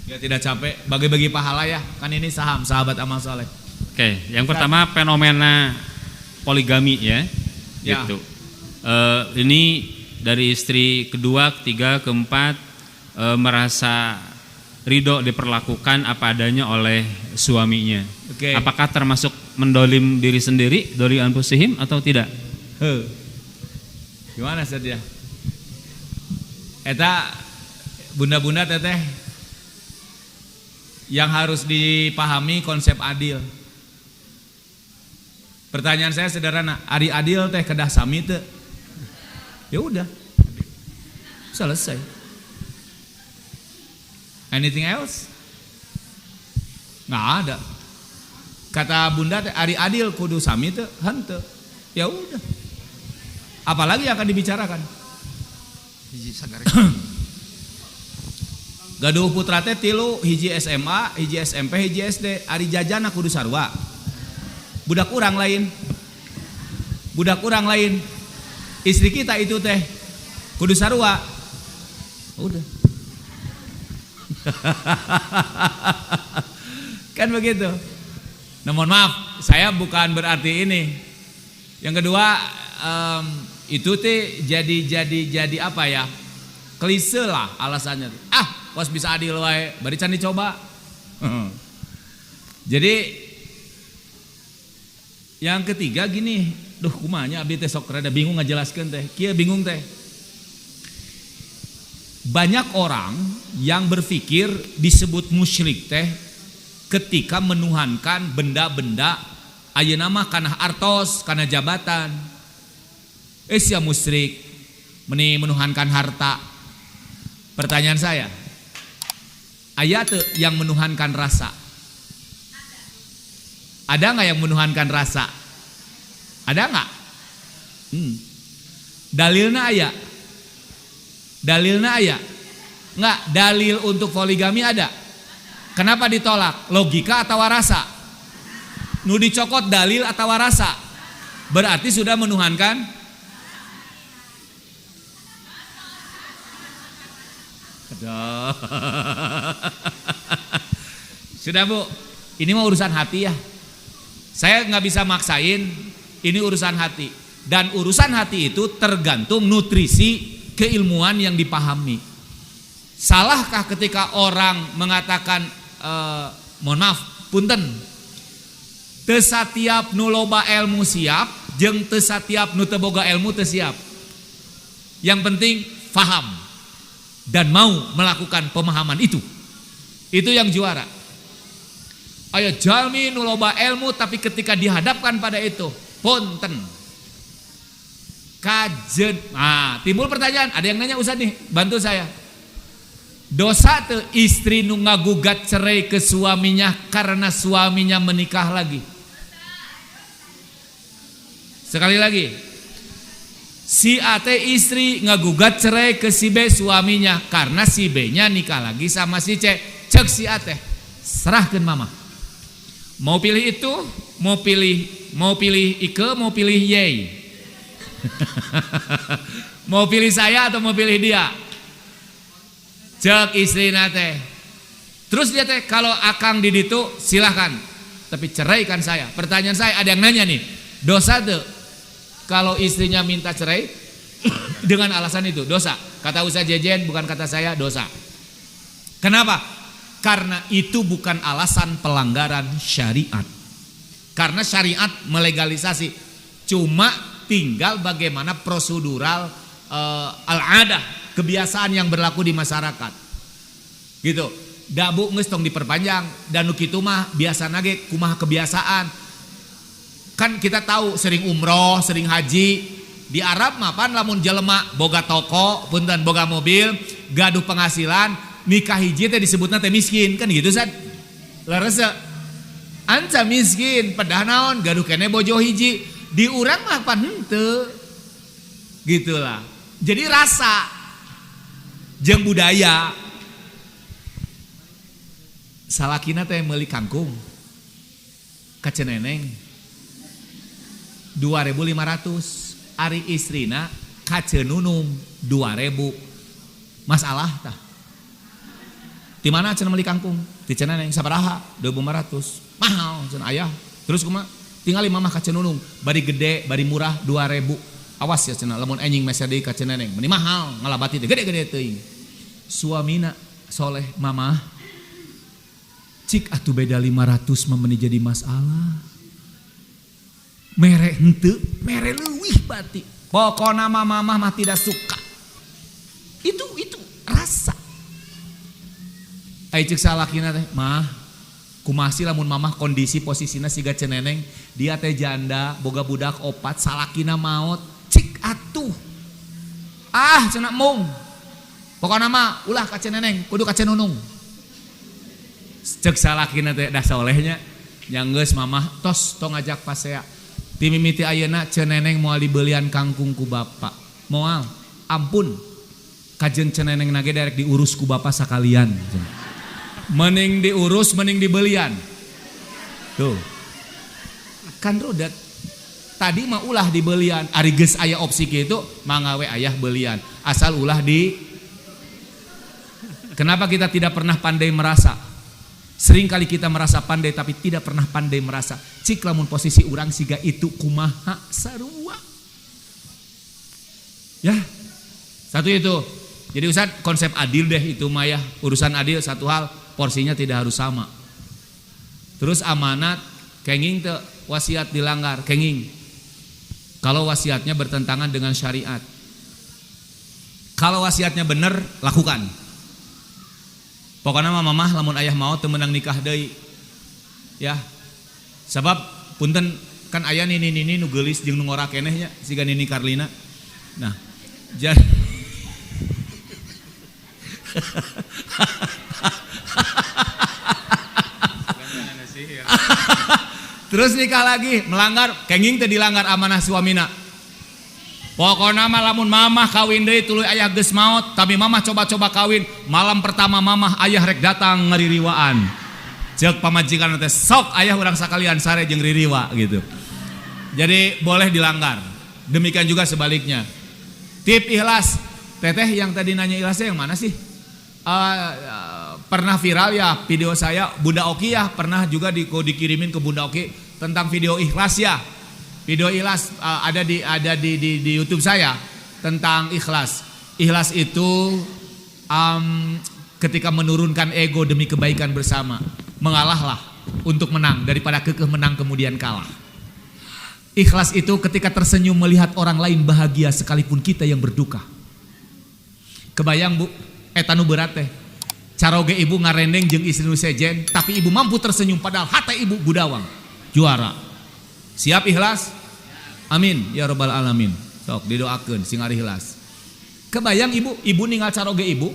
Ya tidak capek, bagi-bagi pahala ya, kan ini saham sahabat amal soleh. Oke, yang pertama fenomena poligami ya, Ya. gitu. Ini dari istri kedua, ketiga, keempat merasa ridho diperlakukan apa adanya oleh suaminya. Oke. Apakah termasuk mendolim diri sendiri, doli anfusihim atau tidak? Gimana saja? Eta bunda-bunda teteh, yang harus dipahami konsep adil. Pertanyaan saya sederhana, ari adil teh kedah sami teu? Ya udah, selesai. Anything else? Nggak ada. Kata bunda teh ari adil kudu sami teu? Henteu. Ya udah. Apalagi yang akan dibicarakan? Gaduh putra teh 3, hiji SMA, hiji SMP, hiji SD, ari jajana kudu sarua. Budak urang lain. Istri kita itu teh kudu sarua. Udah. Kan begitu. Nah, mohon maaf, saya bukan berarti ini. Yang kedua, itu teh jadi apa ya? Klise lah alasannya. Pas bisa adil wae, bari can dicoba. Jadi yang ketiga gini, duh kumanya abdi teh sok rada bingung ngajelaskeun teh. Kieu bingung teh. Banyak orang yang berpikir disebut musyrik teh ketika menuhankan benda-benda ayeuna mah kana artos, kana jabatan. Sia musyrik menuhankan harta. Pertanyaan saya, aya teu yang menuhankan rasa? Ada nggak yang menuhankan rasa? Ada nggak? Dalilna aya? Nggak, dalil untuk poligami ada. Kenapa ditolak? Logika atau rasa? Nu dicokot dalil atau rasa? Berarti sudah menuhankan. Sudah Bu, ini mah urusan hati ya. Saya nggak bisa maksain, ini urusan hati. Dan urusan hati itu tergantung nutrisi keilmuan yang dipahami. Salahkah ketika orang mengatakan, mohon maaf, punten, teu satiap nu loba ilmu siap, jeung teu satiap nu teu boga ilmu teu siap. Yang penting faham dan mau melakukan pemahaman itu yang juara. Ayo jalmi nu loba ilmu tapi ketika dihadapkan pada itu punten kajen. Timbul pertanyaan, ada yang nanya Ustaz nih, bantu saya. Dosa teu istri nu ngagugat cerai ke suaminya karena suaminya menikah lagi? Sekali lagi, si A teh istri ngagugat cerai ke si B suaminya karena si B nya nikah lagi sama si C. Cek si Ateh, serahkeun mama. Mau pilih itu, mau pilih Ike, mau pilih Yei. Mau pilih saya atau mau pilih dia? Cek istri teh. Terus dia teh, kalau akang di ditu silahkan, tapi ceraikan saya. Pertanyaan saya, ada yang nanya nih, dosa tuh kalau istrinya minta cerai dengan alasan itu, dosa. Kata Ustaz Jejen, bukan kata saya, dosa. Kenapa? Karena itu bukan alasan pelanggaran syariat. Karena syariat melegalisasi, cuma tinggal bagaimana prosedural al-adah, kebiasaan yang berlaku di masyarakat. Gitu. Dabu geus tong diperpanjang dan nu kitu mah biasa nage kumaha kebiasaan. Kan kita tahu sering umroh, sering haji. Di Arab mah pan lamun jelema boga toko, punten boga mobil, gaduh penghasilan, nikah hiji teh disebutna teh miskin, kan gitu San. Leres anca miskin, pedah naon gaduh kene bojo hiji. Di urang mah pan henteu. Gitulah. Jadi rasa jeung budaya. Salakina teh meuli kangkung ka ceneneng 2.500, ari istrina ka cenunung 2.000. Masalah tah. Di mana cenah meuli kangkung? Di ceneneng sabaraha? 2.500. Mahal cenah ayah. Terus kumaha? Tinggali mamah ka cenunung, bari gede, bari murah 2.000. Awas ya cenah lamun enjing mese deui ka ceneneng. Meni mahal, ngalabati teh gede-gede teuing. Suamina soleh mamah. Cik atuh beda 500 memeni jadi masalah. Mere henteu, mere leuwih bati. Pokona mamah mah tidak suka. Itu rasa. Ai cek salakina teh, "Mah, kumaha sih lamun mamah kondisi posisina siga ceneneng, dia teh janda, boga budak 4, salakina maot." Cik atuh. Ah, cenah mung. Pokona mah ulah ka ceneneng, kudu ka cenunung. Cek salakina teh dah solehnya yang geus mamah tos tong ngajak pasea. Ti mimiti ayeuna ceneneng moal dibelian kangkung ku bapa. Moal, ampun. Kajeun ceneneng nage derek diurus ku bapa sakalian. Mending diurus, mending dibelian. Tuh. Kan rodat. Tadi mah ulah dibelian. Ari geus aya opsi kitu, manggawe ayah belian. Asal ulah di. Kenapa kita tidak pernah pandai merasa? Sering kali kita merasa pandai tapi tidak pernah pandai merasa. Cik lamun posisi urang siga itu kumaha sarua. Ya. Satu itu. Jadi Ustaz, konsep adil deh itu mah ya. Urusan adil satu hal, porsinya tidak harus sama. Terus amanat, kenging teu wasiat dilanggar, kenging. Kalau wasiatnya bertentangan dengan syariat. Kalau wasiatnya benar, lakukan. Pokoknya mamah lamun ayah mau teu meunang nikah deui. Ya. Sebab punten kan aya nini nu geulis jeung nu ngora keneh nya siga Nini Karlina. Nah, jadi terus nikah lagi, melanggar, kenging teh dilanggar amanah suamina. Pokona mah lamun mamah kawin deui tuluy ayah geus maot, tapi mamah coba-coba kawin, malam pertama mamah ayah rek datang ngaririwaan. Ceuk pamajikan teh sok ayah urang sakalian sare jeung ririwa gitu. Jadi boleh dilanggar. Demikian juga sebaliknya. Tip ikhlas. Teteh yang tadi nanya ikhlasnya yang mana sih? Pernah viral ya video saya, Bunda Oki ya pernah juga dikirimin ke Bunda Oki tentang video ikhlas ya. Video ikhlas ada di YouTube saya tentang ikhlas. Ikhlas itu ketika menurunkan ego demi kebaikan bersama, mengalahlah untuk menang daripada kekeh menang kemudian kalah. Ikhlas itu ketika tersenyum melihat orang lain bahagia sekalipun kita yang berduka. Kebayang Bu, eta nu berat teh. Caroge ibu ngarendeng jeung istri nu sejen, tapi ibu mampu tersenyum padahal hati ibu budawang. Juara. Siap ikhlas? Amin ya rabbal alamin. Sok didoakeun sing ari ikhlas. Kebayang ibu ningal caroge ibu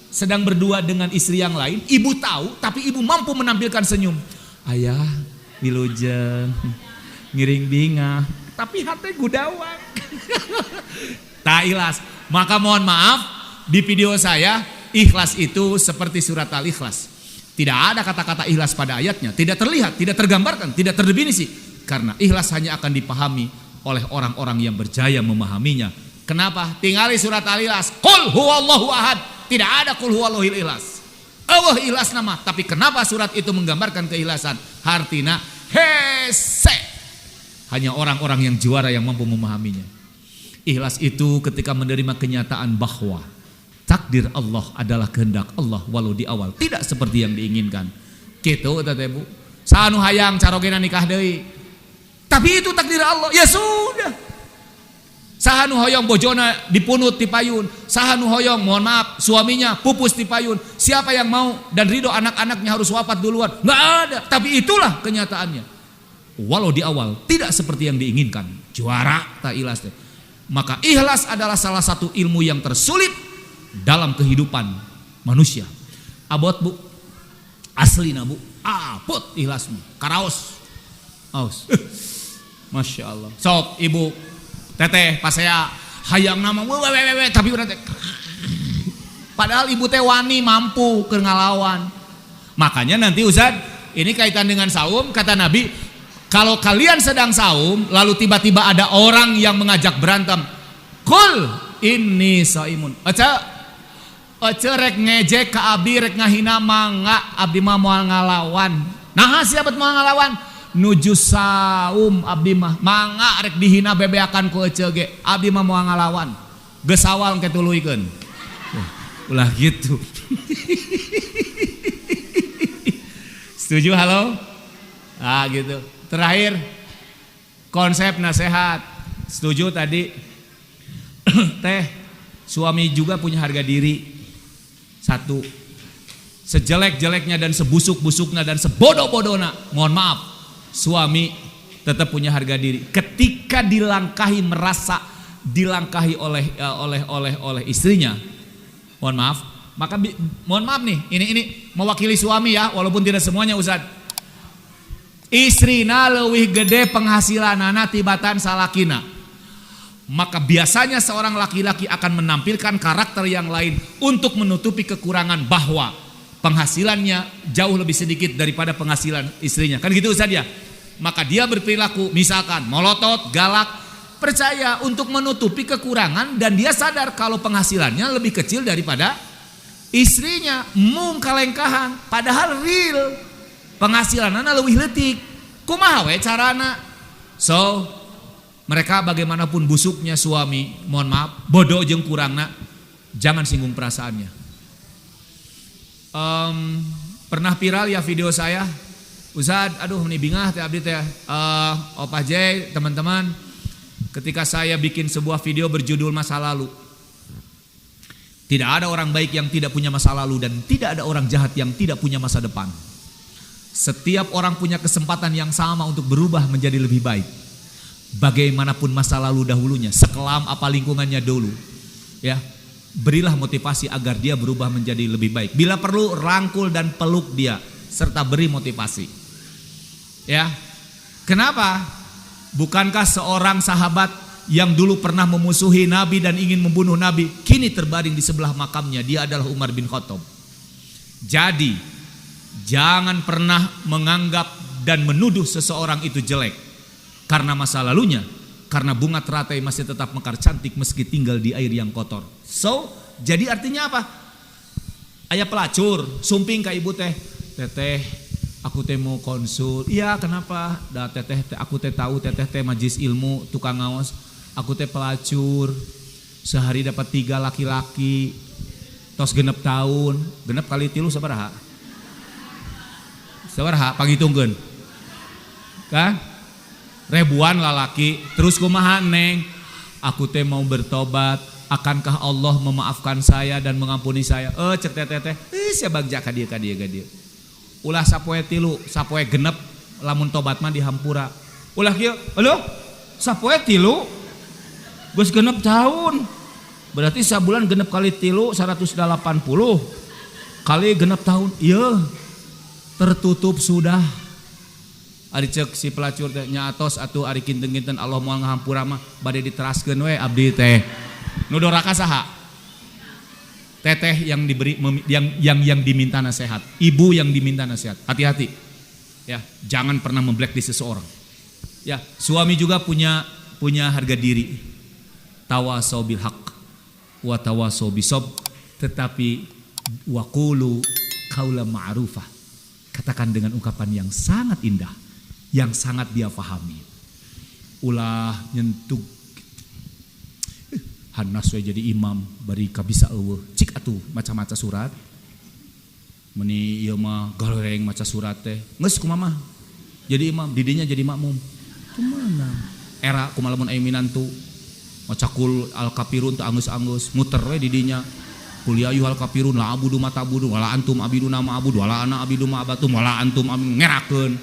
sedang berdua dengan istri yang lain, ibu tahu tapi ibu mampu menampilkan senyum. Ayah, wilujeng, ngiring binga, tapi hati gudawang. Tak ikhlas. Maka mohon maaf, di video saya ikhlas itu seperti surat Al-Ikhlas. Tidak ada kata-kata ikhlas pada ayatnya, tidak terlihat, tidak tergambarkan, tidak terdefinisi. Karena ikhlas hanya akan dipahami oleh orang-orang yang berjaya memahaminya. Kenapa? Tinggali surat Al-Ikhlas. Qul huwallahu ahad. Tidak ada qul huwallahul ikhlas. Allah ikhlas nama. Tapi kenapa surat itu menggambarkan keikhlasan? Hartina hese. Hanya orang-orang yang juara yang mampu memahaminya. Ikhlas itu ketika menerima kenyataan bahwa takdir Allah adalah kehendak Allah walau di awal tidak seperti yang diinginkan. Gitu teh Bu. Sanu hayang carogena nikah deui. Tapi itu takdir Allah. Ya sudah. Sahanu hoyong bojona dipunut di payun. Sahanu hoyong mohon maaf suaminya pupus di payun. Siapa yang mau dan ridho anak-anaknya harus wafat duluan? Nggak ada. Tapi itulah kenyataannya. Walau di awal tidak seperti yang diinginkan. Juara tak ikhlas teh. Maka ikhlas adalah salah satu ilmu yang tersulit dalam kehidupan manusia. Abot Bu, aslina Bu, abot ikhlasmu, karaos, aus, masya Allah. Sok ibu, teteh, pas saya hayang nama, tapi berarti, padahal ibu teh wani mampu ke ngalawan. Makanya nanti Ustaz, ini kaitan dengan saum, kata Nabi. Kalau kalian sedang saum, lalu tiba-tiba ada orang yang mengajak berantem, kul ini saimun. Oce rek ngejek ka abdi rek ngahina mangga abdi mah moal ngalawan. Nah siapa moal ngalawan? Nuju saum abdi mah mangga rek dihina bebeakan ku ece ge. Abdi mah moal ngalawan. Geus awal engke tuluykeun. Ulah gitu. Setuju halo? Ah gitu. Terakhir konsep nasihat. Setuju tadi? Teh, suami juga punya harga diri. Satu, sejelek-jeleknya dan sebusuk-busuknya dan sebodoh-bodohnya, mohon maaf, suami tetap punya harga diri. Ketika dilangkahi, merasa dilangkahi oleh istrinya, mohon maaf, maka mohon maaf nih, ini mewakili suami ya, walaupun tidak semuanya Ustaz. Istrina leuwih gede penghasilanana tibatan salakina. Maka biasanya seorang laki-laki akan menampilkan karakter yang lain untuk menutupi kekurangan bahwa penghasilannya jauh lebih sedikit daripada penghasilan istrinya. Kan gitu Ustaz ya? Maka dia berperilaku misalkan melotot, galak, percaya untuk menutupi kekurangan dan dia sadar kalau penghasilannya lebih kecil daripada istrinya. Mung kalengkahan, padahal real penghasilanana leuwih leutik. Kumaha we carana? So, mereka bagaimanapun busuknya suami, mohon maaf, bodoh jeung kurangna, jangan singgung perasaannya. Pernah viral ya video saya, Ustaz, aduh ini bingah teh abdi teh, Opa J, teman-teman, ketika saya bikin sebuah video berjudul masa lalu. Tidak ada orang baik yang tidak punya masa lalu dan tidak ada orang jahat yang tidak punya masa depan. Setiap orang punya kesempatan yang sama untuk berubah menjadi lebih baik. Bagaimanapun masa lalu dahulunya, sekelam apa lingkungannya dulu, ya, berilah motivasi agar dia berubah menjadi lebih baik. Bila perlu rangkul dan peluk dia serta beri motivasi. Ya. Kenapa? Bukankah seorang sahabat yang dulu pernah memusuhi Nabi dan ingin membunuh Nabi, kini terbaring di sebelah makamnya, dia adalah Umar bin Khattab. Jadi, jangan pernah menganggap dan menuduh seseorang itu jelek karena masa lalunya, karena bunga teratai masih tetap mekar cantik meski tinggal di air yang kotor. So, jadi artinya apa? Aya pelacur, sumping ka ibu teh, teteh, aku teh mau konsul. Iya, kenapa? Da teteh, aku teh tahu teteh teh majlis ilmu, tukang ngaos. Aku teh pelacur, sehari dapat 3 laki-laki, tos 6 tahun, 6 kali 3 sabaraha? Sabaraha pangitungkeun. Kan? Ribuan lalaki, terus kumaha neng? Aku teh mau bertobat, akankah Allah memaafkan saya dan mengampuni saya? Cek teteh, sia bagja ka dieu. Ulah sapoe 3, sapoe 6 lamun tobat mah dihampura. Ulah kieu, halo? Sapoe 3 geus 6 tahun. Berarti sabulan 6 kali 3 180 kali 6 tahun. Iya. Tertutup sudah. Ari cek si pelacur teh nyatos atuh ari kinten-kinten Allah moal ngahampura mah bade diteraskeun we abdi teh. Nu doraka saha? teteh yang diberi yang diminta nasihat, ibu yang diminta nasihat. Hati-hati. Ya, jangan pernah memblacklist seseorang. Ya, suami juga punya harga diri. Tawasau bil haq wa tawasau bisob, tetapi waqulu qaula ma'rufah. Katakan dengan ungkapan yang sangat indah, yang sangat dia pahami. Ulah nyentuh Hanas we jadi imam bari kabisa eueuh cik atuh maca-maca surat meni ieu mah goreng maca surat teh geus kumaha jadi imam didinya jadi makmum kumaha era kumaha lamun aya minantu maca kul al kafirun teu anggeus-anggeus muter we didinya kul ya ayyuhal kafirun la abudu mata abudu wala antum abiduna ma abudu wala ana abidu ma abatum wala antum ngerakeun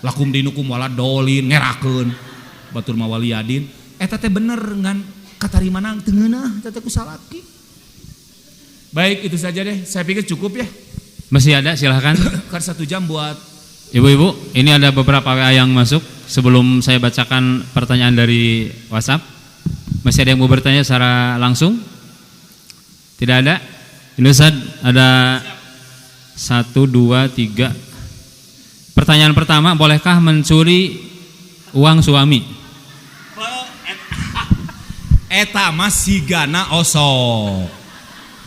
lakum dinukum wala dolin ngerakeun batur mawaliyadin eta teh bener ngan katarimanang tengeunah teh ku salaki. Baik, itu saja deh. Saya pikir cukup ya. Masih ada, silahkan. Kan 1 jam buat Ibu-ibu, ini ada beberapa WA yang masuk. Sebelum saya bacakan pertanyaan dari WhatsApp, masih ada yang mau bertanya secara langsung? Tidak ada? Ini Ustaz, ada 1, 2, 3. Pertanyaan pertama, bolehkah mencuri uang suami? eta mah sigana osok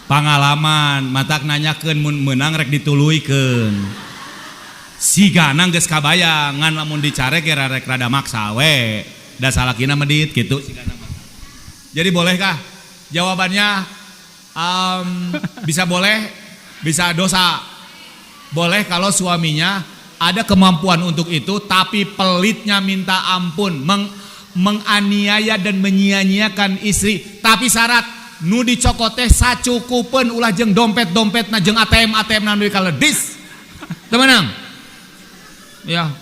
pangalaman matak nanyakeun mun meunang rek dituluykeun sigana geus kabayang ngan lamun dicare kira rek rada maksa we da salakina medit gitu sigana mah. Jadi bolehkah? Jawabannya bisa boleh, bisa dosa. Boleh kalau suaminya ada kemampuan untuk itu tapi pelitnya minta ampun, menganiaya dan menyia-nyiakan istri, tapi syarat nu dicokot teh sacukupeun ulah jeung dompet-dompetna jeung ATM na nu dikaledis. Teu meunang. Ya.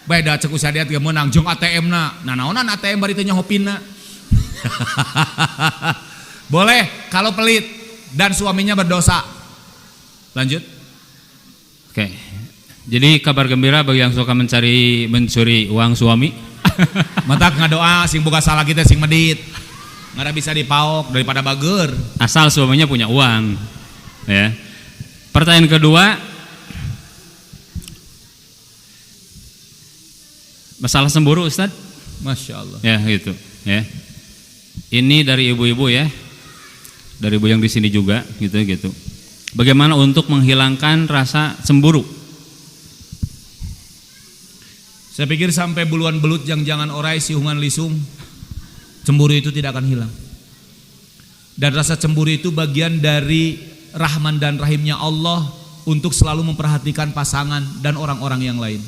Beda cek usaha dia meunang jeung ATM-na. Nah naonan ATM bari teh nyahopinna. Boleh kalau pelit dan suaminya berdosa. Lanjut. Oke. Jadi kabar gembira bagi yang suka mencuri uang suami. Matak ngadoa sing boga salah kita sing medit ngada bisa dipaok daripada bager asal suaminya punya uang ya. Pertanyaan kedua, masalah cemburu Ustaz. Masya Allah ya gitu ya. Ini dari ibu-ibu ya, dari ibu yang di sini juga gitu. Bagaimana untuk menghilangkan rasa cemburu? Saya pikir sampai buluan belut yang jangan orai siungan lisung, cemburu itu tidak akan hilang. Dan rasa cemburu itu bagian dari rahman dan rahimnya Allah untuk selalu memperhatikan pasangan dan orang-orang yang lain.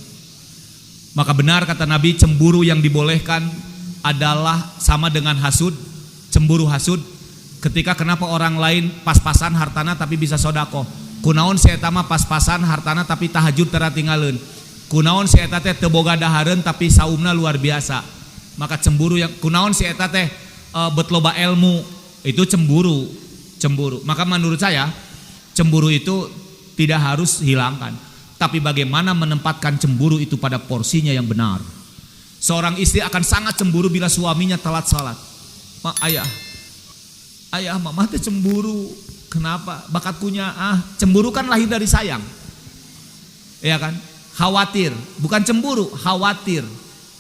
Maka benar kata Nabi, cemburu yang dibolehkan adalah sama dengan hasud. Cemburu hasud ketika kenapa orang lain pas-pasan hartana tapi bisa sodako. Kunaon si eta mah pas-pasan hartana tapi tahajud teratinggalin. Kunaon si eta teh teu boga dahareun tapi saumna luar biasa. Maka cemburu yang kunaon si eta teh bet loba ilmu, itu cemburu. Maka menurut saya cemburu itu tidak harus hilangkan, tapi bagaimana menempatkan cemburu itu pada porsinya yang benar. Seorang istri akan sangat cemburu bila suaminya telat salat. Ayah mama teh cemburu. Kenapa? Bakatkunya cemburu kan lahir dari sayang. Iya kan? Khawatir, bukan cemburu, khawatir.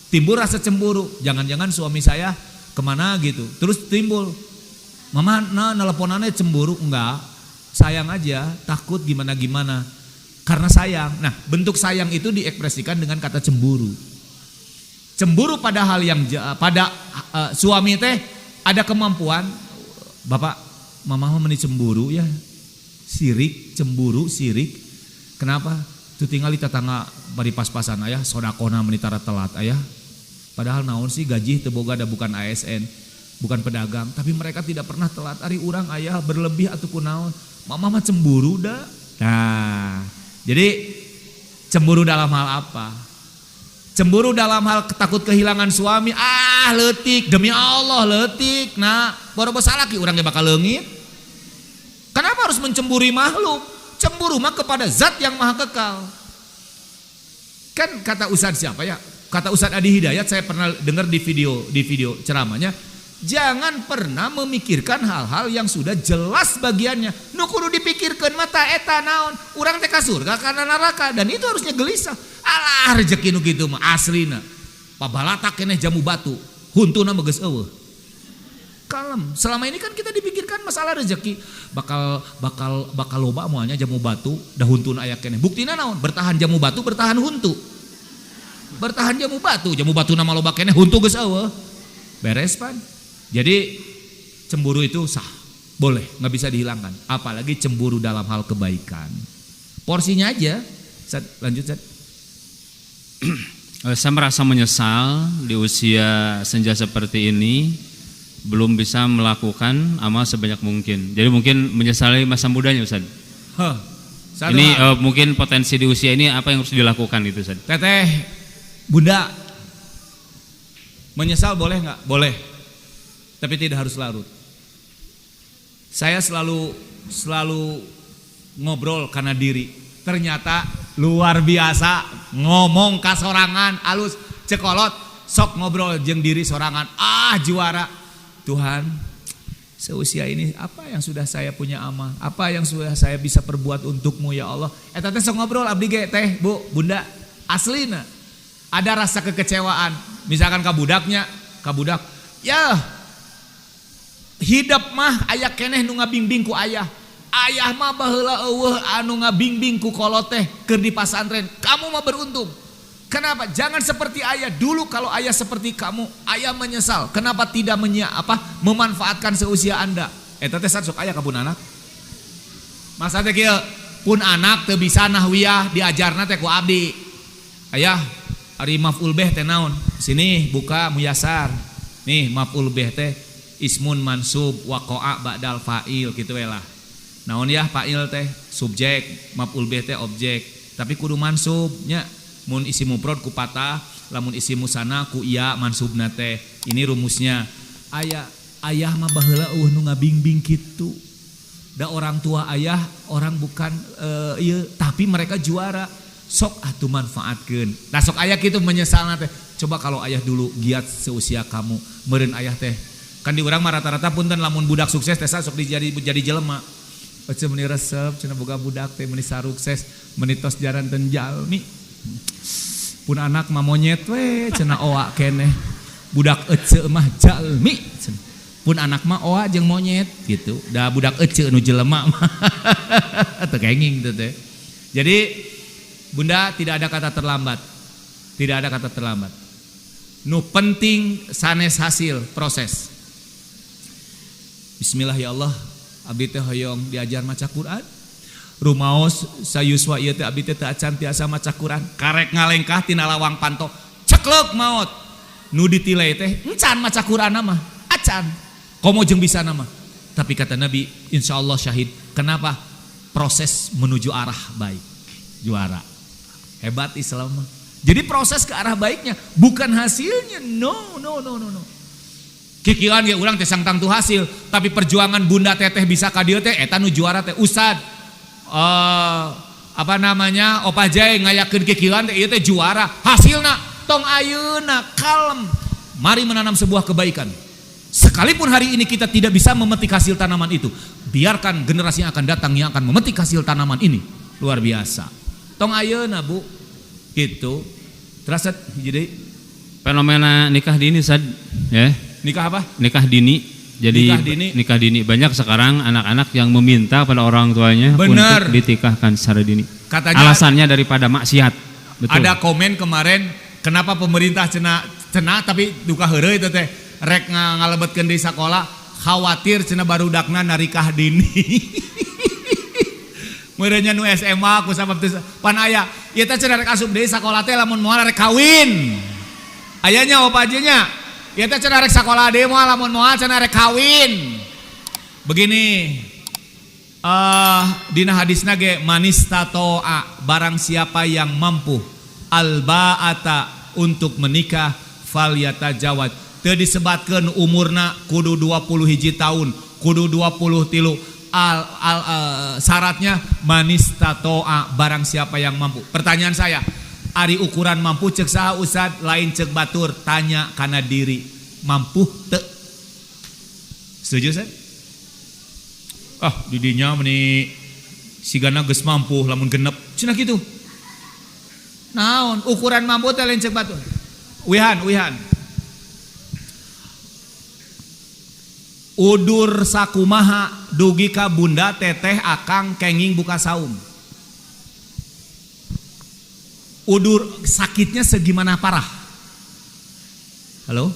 Timbul rasa cemburu, jangan-jangan suami saya kemana gitu. Terus timbul, mama nelponannya cemburu, enggak, sayang aja, takut gimana-gimana. Karena sayang. Nah, bentuk sayang itu diekspresikan dengan kata cemburu. Cemburu pada hal yang pada suami teh ada kemampuan, bapak, mama meni cemburu ya, sirik, cemburu, sirik. Kenapa? Itu tinggal di tetangga bari pas-pasan ayah sodakona menitara telat ayah. Padahal naon sih gaji teu boga da bukan ASN, bukan pedagang, tapi mereka tidak pernah telat. Ari urang ayah berlebih ataupun naon. Mama mah cemburu dah. Nah, jadi cemburu dalam hal apa? Cemburu dalam hal takut kehilangan suami. Leutik demi Allah leutik. Nah, boro-boro salaki urang ge bakal leungit. Kenapa harus mencemburi makhluk? Cemburu mah kepada zat yang maha kekal. Kan kata Ustaz siapa ya? Kata Ustaz Adi Hidayat, saya pernah dengar di video ceramahnya. Jangan pernah memikirkan hal-hal yang sudah jelas bagiannya. Nu kudu dipikirkeun mata eta naon? Urang teh ka surga kana neraka, dan itu harusnya gelisah. Alah rezeki nu kitu mah aslina. Pabalatak keneh jamu batu, huntuna mah geus eueuh. Kalem. Selama ini kan kita dipikirkan masalah rezeki, bakal loba moalnya jamu batu, dah huntuna aya keneh. Buktina naon? Bertahan jamu batu, bertahan huntu. Bertahan jamu batu nama loba keneh, huntu geus eueuh. Beres pan. Jadi cemburu itu sah, boleh, nggak bisa dihilangkan. Apalagi cemburu dalam hal kebaikan. Porsinya aja. Lanjut, Zat. Saya merasa menyesal di usia senja seperti ini belum bisa melakukan amal sebanyak mungkin. Jadi mungkin menyesali masa mudanya, Ustaz. Ini mungkin potensi di usia ini apa yang harus dilakukan itu, Ustaz? Teteh, Bunda, menyesal boleh nggak? Boleh. Tapi tidak harus larut. Saya selalu ngobrol karena diri. Ternyata luar biasa ngomong kasorangan alus cekolot sok ngobrol jeung diri sorangan. Juara. Tuhan, seusia ini apa yang sudah saya punya amal? Apa yang sudah saya bisa perbuat untukmu ya Allah? Eta teh sok ngobrol abdi ge teh, Bu, Bunda. Aslina ada rasa kekecewaan. Misalkan kabudak, ya hidup mah aya keneh nu ngabimbing ku ayah. Ayah mah baheula eueuh anu ngabimbing ku kolot teh keur di pasantren. Kamu mah beruntung. Kenapa? Jangan seperti ayah. Dulu kalau ayah seperti kamu, ayah menyesal. Kenapa tidak memanfaatkan seusia Anda? Eta teh sok aya ka pun anak. Masa teh kieu, pun anak teu bisa nahwiyah diajarna teh ku abdi. Ayah, ari maf'ul bih teh naon? Sini buka muyasar. Nih maf'ul bih teh ismun mansub waqa'a ba'dal fa'il gitu we lah. Naon ya fa'il teh subjek, maf'ul bih teh objek, tapi kudu mansub nya. Mun isi mufrad ku patah, lamun isi musanna ku iya mansubna teh. Ini rumusnya. Ayah mah baheula eueuh nu ngabimbing kitu. Da orang tua ayah, orang bukan ieu, tapi mereka juara. Sok atuh manfaatkeun. Nah sok ayah kitu menyesalna teh. Coba kalau ayah dulu giat seusia kamu, meureun ayah teh. Kan di urang mah rata-rata punten lamun budak sukses teh sok jadi jelema. Oce meuni resep cenah boga budak teh meuni sarukses, meuni tos jaranteun jalmi. Pun anak mah monyet we cenah oa keneh. Budak ece mah jalmi. Pun anak mah oa jeung monyet gitu. Da budak ece nu jelema mah teu kenging teh teh. Jadi Bunda, tidak ada kata terlambat. Tidak ada kata terlambat. Nu penting sanes hasil proses. Bismillah ya Allah, abdi teh hoyong diajar maca Quran. Rumaos sayuswa ieu teh abdi teh teu acan tiasa maca Quran. Karek ngalengkah tina lawang panto, ceklek maot. Nu ditilai teh encan maca Quran mah, acan. Komo jeung bisa nama. Tapi kata Nabi, insyaallah syahid. Kenapa? Proses menuju arah baik. Juara. Hebat Islam. Jadi proses ke arah baiknya, bukan hasilnya. No. Kikilan ge urang teh sangtang tu hasil, tapi perjuangan Bunda Teteh bisa ka dieu teh eta nu juara teh. Ustad Opa Jai ngayakeun kikilan teh ieu teh juara. Hasilna tong ayeuna kalem. Mari menanam sebuah kebaikan. Sekalipun hari ini kita tidak bisa memetik hasil tanaman itu, biarkan generasi yang akan datang yang akan memetik hasil tanaman ini. Luar biasa. Tong ayeuna Bu, gitu. Terasa jadi fenomena nikah dini Sad, ya. Nikah apa? Nikah dini. Jadi nikah dini banyak sekarang anak-anak yang meminta pada orang tuanya untuk ditikahkan secara dini. Katanya, alasannya daripada maksiat. Betul. Ada komen kemarin, kenapa pemerintah cenah tapi duka heureuy itu teh rek ngalebetkeun di sekolah, khawatir cenah barudakna narikah dini. Meureunnya nu SMA ku sabab teh pan aya ieu teh cenah rek asup deui sakola teh lamun moal rek kawin. Ayanya opa nya ieu teh cenah rek sakola deui moal lamun moal cenah rek kawin. Begini dina hadisna ge manistato'a, barang siapa yang mampu alba'ata untuk menikah falyatajawad. Teu disebatkeun umurna kudu 21 tahun, kudu 23. Syaratnya manistato'a, barang siapa yang mampu. Pertanyaan saya, ari ukuran mampu cek saha Ustad? Lain cek batur, tanya kana diri. Mampu teu? Setuju Ustaz? Didinya meni sigana geus mampu lamun genep cenah kitu. Naon ukuran mampu teh lain cek batur. Wihan. Udur sakumaha dugi ka bunda teteh akang kenging buka saum. Udur sakitnya segimana parah? Halo?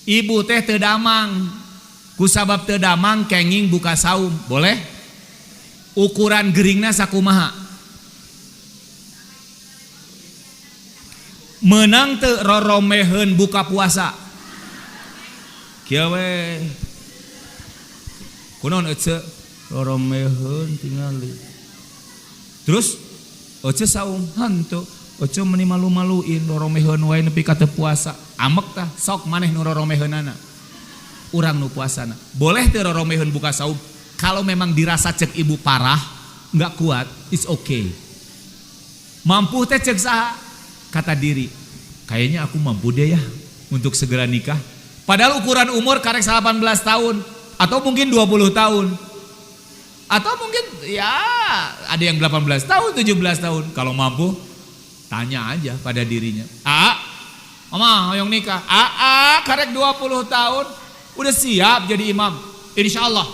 Ibu teh teu damang, kusabab teu damang kenging buka saum, boleh? Ukuran geringna sakumaha? Menang teu roromeheun buka puasa? Kieu we. Kunaon ece roromeheun tingali. Terus ece saum hantu. Oce meni malu-maluin roromeheun wae nepi ka teu puasa. Amek tah sok maneh nu roromeheunana. Urang nu puasana. Boleh teu roromeheun buka saum kalau memang dirasa cek ibu parah, enggak kuat, it's okay. Mampu teh cek saha? Kata diri, kayaknya aku mampu deh ya untuk segera nikah. Padahal ukuran umur karek 18 tahun atau mungkin 20 tahun. Atau mungkin ya ada yang 18 tahun, 17 tahun. Kalau mampu tanya aja pada dirinya. Mama hoyong nikah. Karek 20 tahun udah siap jadi imam. Insya Allah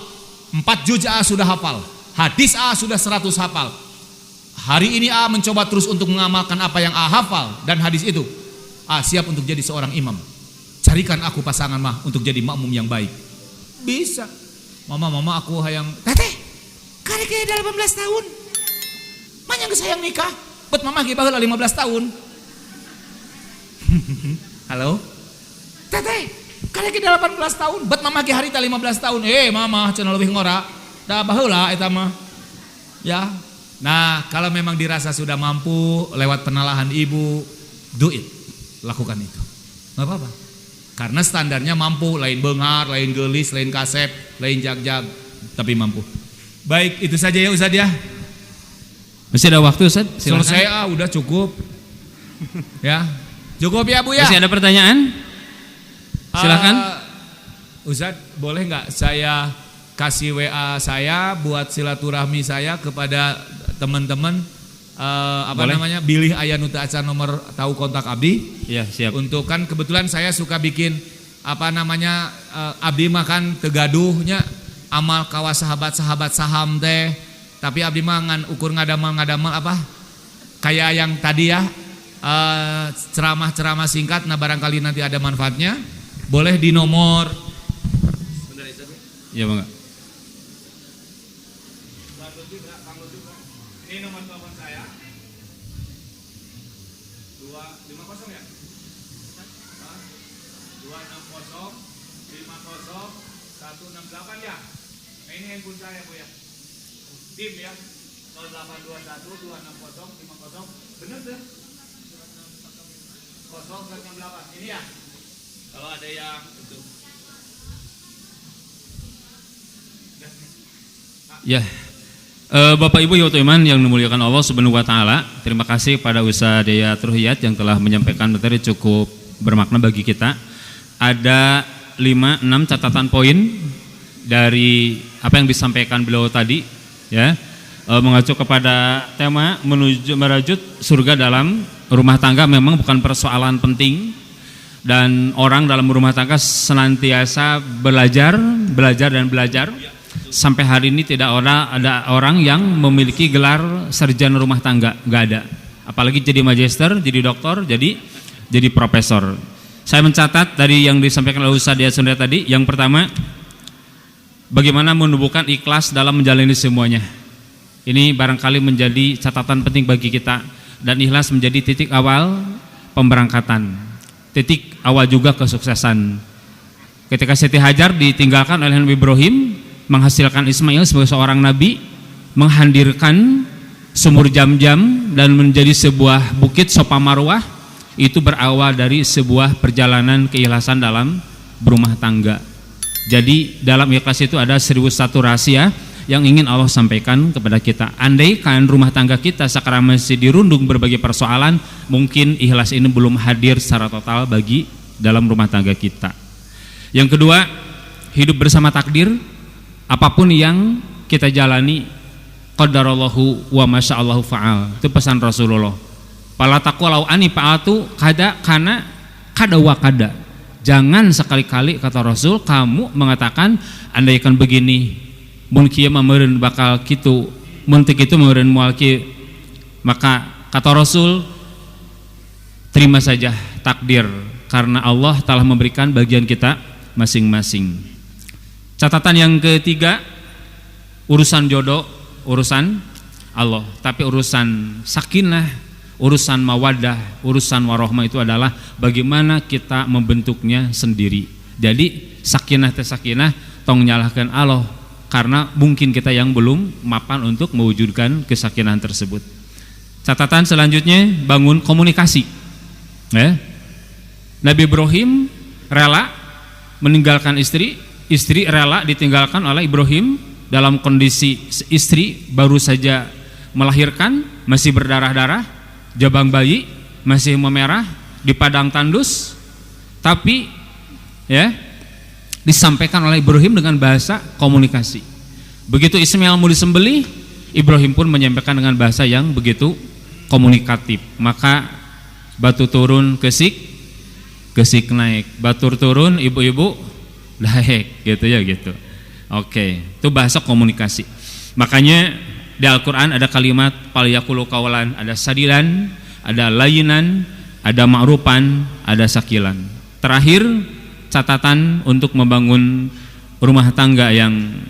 4 juz sudah hafal. Hadis sudah 100 hafal. Hari ini mencoba terus untuk mengamalkan apa yang hafal dan hadis itu. Siap untuk jadi seorang imam. Carikan aku pasangan untuk jadi makmum yang baik. Bisa. Mama aku hayang teteh karek 18 tahun. Manyang sayang nikah. Bet mama ge baheula 15 tahun. Halo? Teteh, karek 18 tahun, bet mama ge harita 15 tahun. Mama cenah leuwih ngora. Da baheula eta mah. Ya. Nah, kalau memang dirasa sudah mampu lewat penalahan ibu, do it. Lakukan itu. Enggak apa-apa. Karena standarnya mampu, lain beungar, lain geulis, lain kasep, lain jag-jag, tapi mampu. Baik, itu saja ya Ustaz ya. Masih ada waktu Ustaz? Silakan. Selesai udah cukup. Ya. Cukup ya Bu ya. Masih ada pertanyaan? Silakan. Ustaz, boleh nggak saya kasih WA saya buat silaturahmi saya kepada teman-teman namanya bilih aya nu teu acan nomor tahu kontak abdi. Iya, siap. Untuk kan kebetulan saya suka bikin abdi makan tegaduhnya amal kawas sahabat-sahabat saham teh. Tapi abdi mah ngan ukur ngadamal kayak yang tadi ya, ceramah-ceramah singkat. Nah barangkali nanti ada manfaatnya. Boleh di nomor. Ya bangga. Ini nomor telepon saya 250 ya 260 50 168 ya. Nah, ini handphone saya Bu ya. Tim ya 0821 260 50 bener tuh 068 ini ya. Kalau ada yang itu ya. Bapak Ibu Yautu Iman yang dimuliakan Allah Subhanahu wa taala, terima kasih pada Ustaz Dayat Ruhiyat yang telah menyampaikan materi cukup bermakna bagi kita. Ada 5-6 catatan poin dari apa yang disampaikan beliau tadi ya. Mengacu kepada tema merajut surga dalam rumah tangga memang bukan persoalan penting, dan orang dalam rumah tangga senantiasa belajar. Sampai hari ini tidak ada orang yang memiliki gelar sarjana rumah tangga, nggak ada. Apalagi jadi magister, jadi doktor, jadi profesor. Saya mencatat dari yang disampaikan oleh Ustaz Dayat Sunda tadi. Yang pertama, bagaimana menumbuhkan ikhlas dalam menjalani semuanya. Ini barangkali menjadi catatan penting bagi kita, dan ikhlas menjadi titik awal pemberangkatan, titik awal juga kesuksesan. Ketika Siti Hajar ditinggalkan oleh Nabi Ibrahim, menghasilkan Ismail sebagai seorang nabi, menghadirkan sumur Jam-Jam dan menjadi sebuah bukit Sofa Marwah, itu berawal dari sebuah perjalanan keikhlasan dalam berumah tangga. Jadi dalam ikhlas itu ada 1001 rahasia yang ingin Allah sampaikan kepada kita. Andaikan rumah tangga kita sekarang masih dirundung berbagai persoalan, mungkin ikhlas ini belum hadir secara total bagi dalam rumah tangga kita. Yang kedua, hidup bersama takdir. Apapun yang kita jalani, qadarallahu wa masyaallahu fa'al. Itu pesan Rasulullah. Pala taqwalau ani fa'atu kada kana kada wa kada. Jangan sekali-kali, kata Rasul, kamu mengatakan andaikan begini, mun kieu mah meureun bakal kitu, mun teu kitu meureun moal kieu. Maka kata Rasul, terima saja takdir, karena Allah telah memberikan bagian kita masing-masing. Catatan yang ketiga, urusan jodoh urusan Allah, tapi urusan sakinah, urusan mawaddah, urusan warohmah itu adalah bagaimana kita membentuknya sendiri. Jadi sakinah teh sakinah tong nyalahkan Allah, karena mungkin kita yang belum mapan untuk mewujudkan kesakinahan tersebut. Catatan selanjutnya, bangun komunikasi. Nabi Ibrahim rela meninggalkan istri, istri rela ditinggalkan oleh Ibrahim dalam kondisi istri baru saja melahirkan, masih berdarah-darah, jabang bayi masih memerah di padang tandus, tapi disampaikan oleh Ibrahim dengan bahasa komunikasi. Begitu Ismail mau disembelih, Ibrahim pun menyampaikan dengan bahasa yang begitu komunikatif. Maka batu turun kesik naik, batur turun ibu-ibu naik, gitu ya gitu. Oke, itu bahasa komunikasi. Makanya di Al-Quran ada kalimat falyaqulu qawlan, ada sadilan, ada layinan, ada ma'rufan, ada sakilan. Terakhir, catatan untuk membangun rumah tangga yang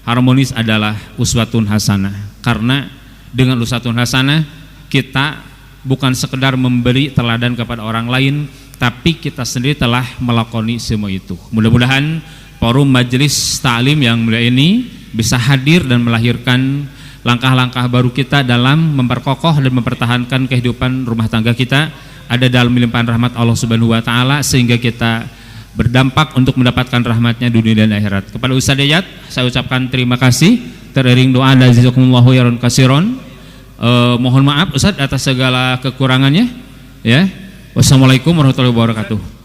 harmonis adalah uswatun hasanah. Karena dengan uswatun hasanah kita bukan sekedar memberi teladan kepada orang lain, tapi kita sendiri telah melakoni semua itu. Mudah-mudahan forum majelis ta'lim yang mulia ini bisa hadir dan melahirkan langkah-langkah baru kita dalam memperkokoh dan mempertahankan kehidupan rumah tangga kita ada dalam limpahan rahmat Allah Subhanahu wa taala, sehingga kita berdampak untuk mendapatkan rahmatnya dunia dan akhirat. Kepada Ustaz Dayat saya ucapkan terima kasih, teriring doa dan jazakumullahu khairan katsiran. Mohon maaf Ustaz atas segala kekurangannya ya. Wassalamualaikum warahmatullahi wabarakatuh.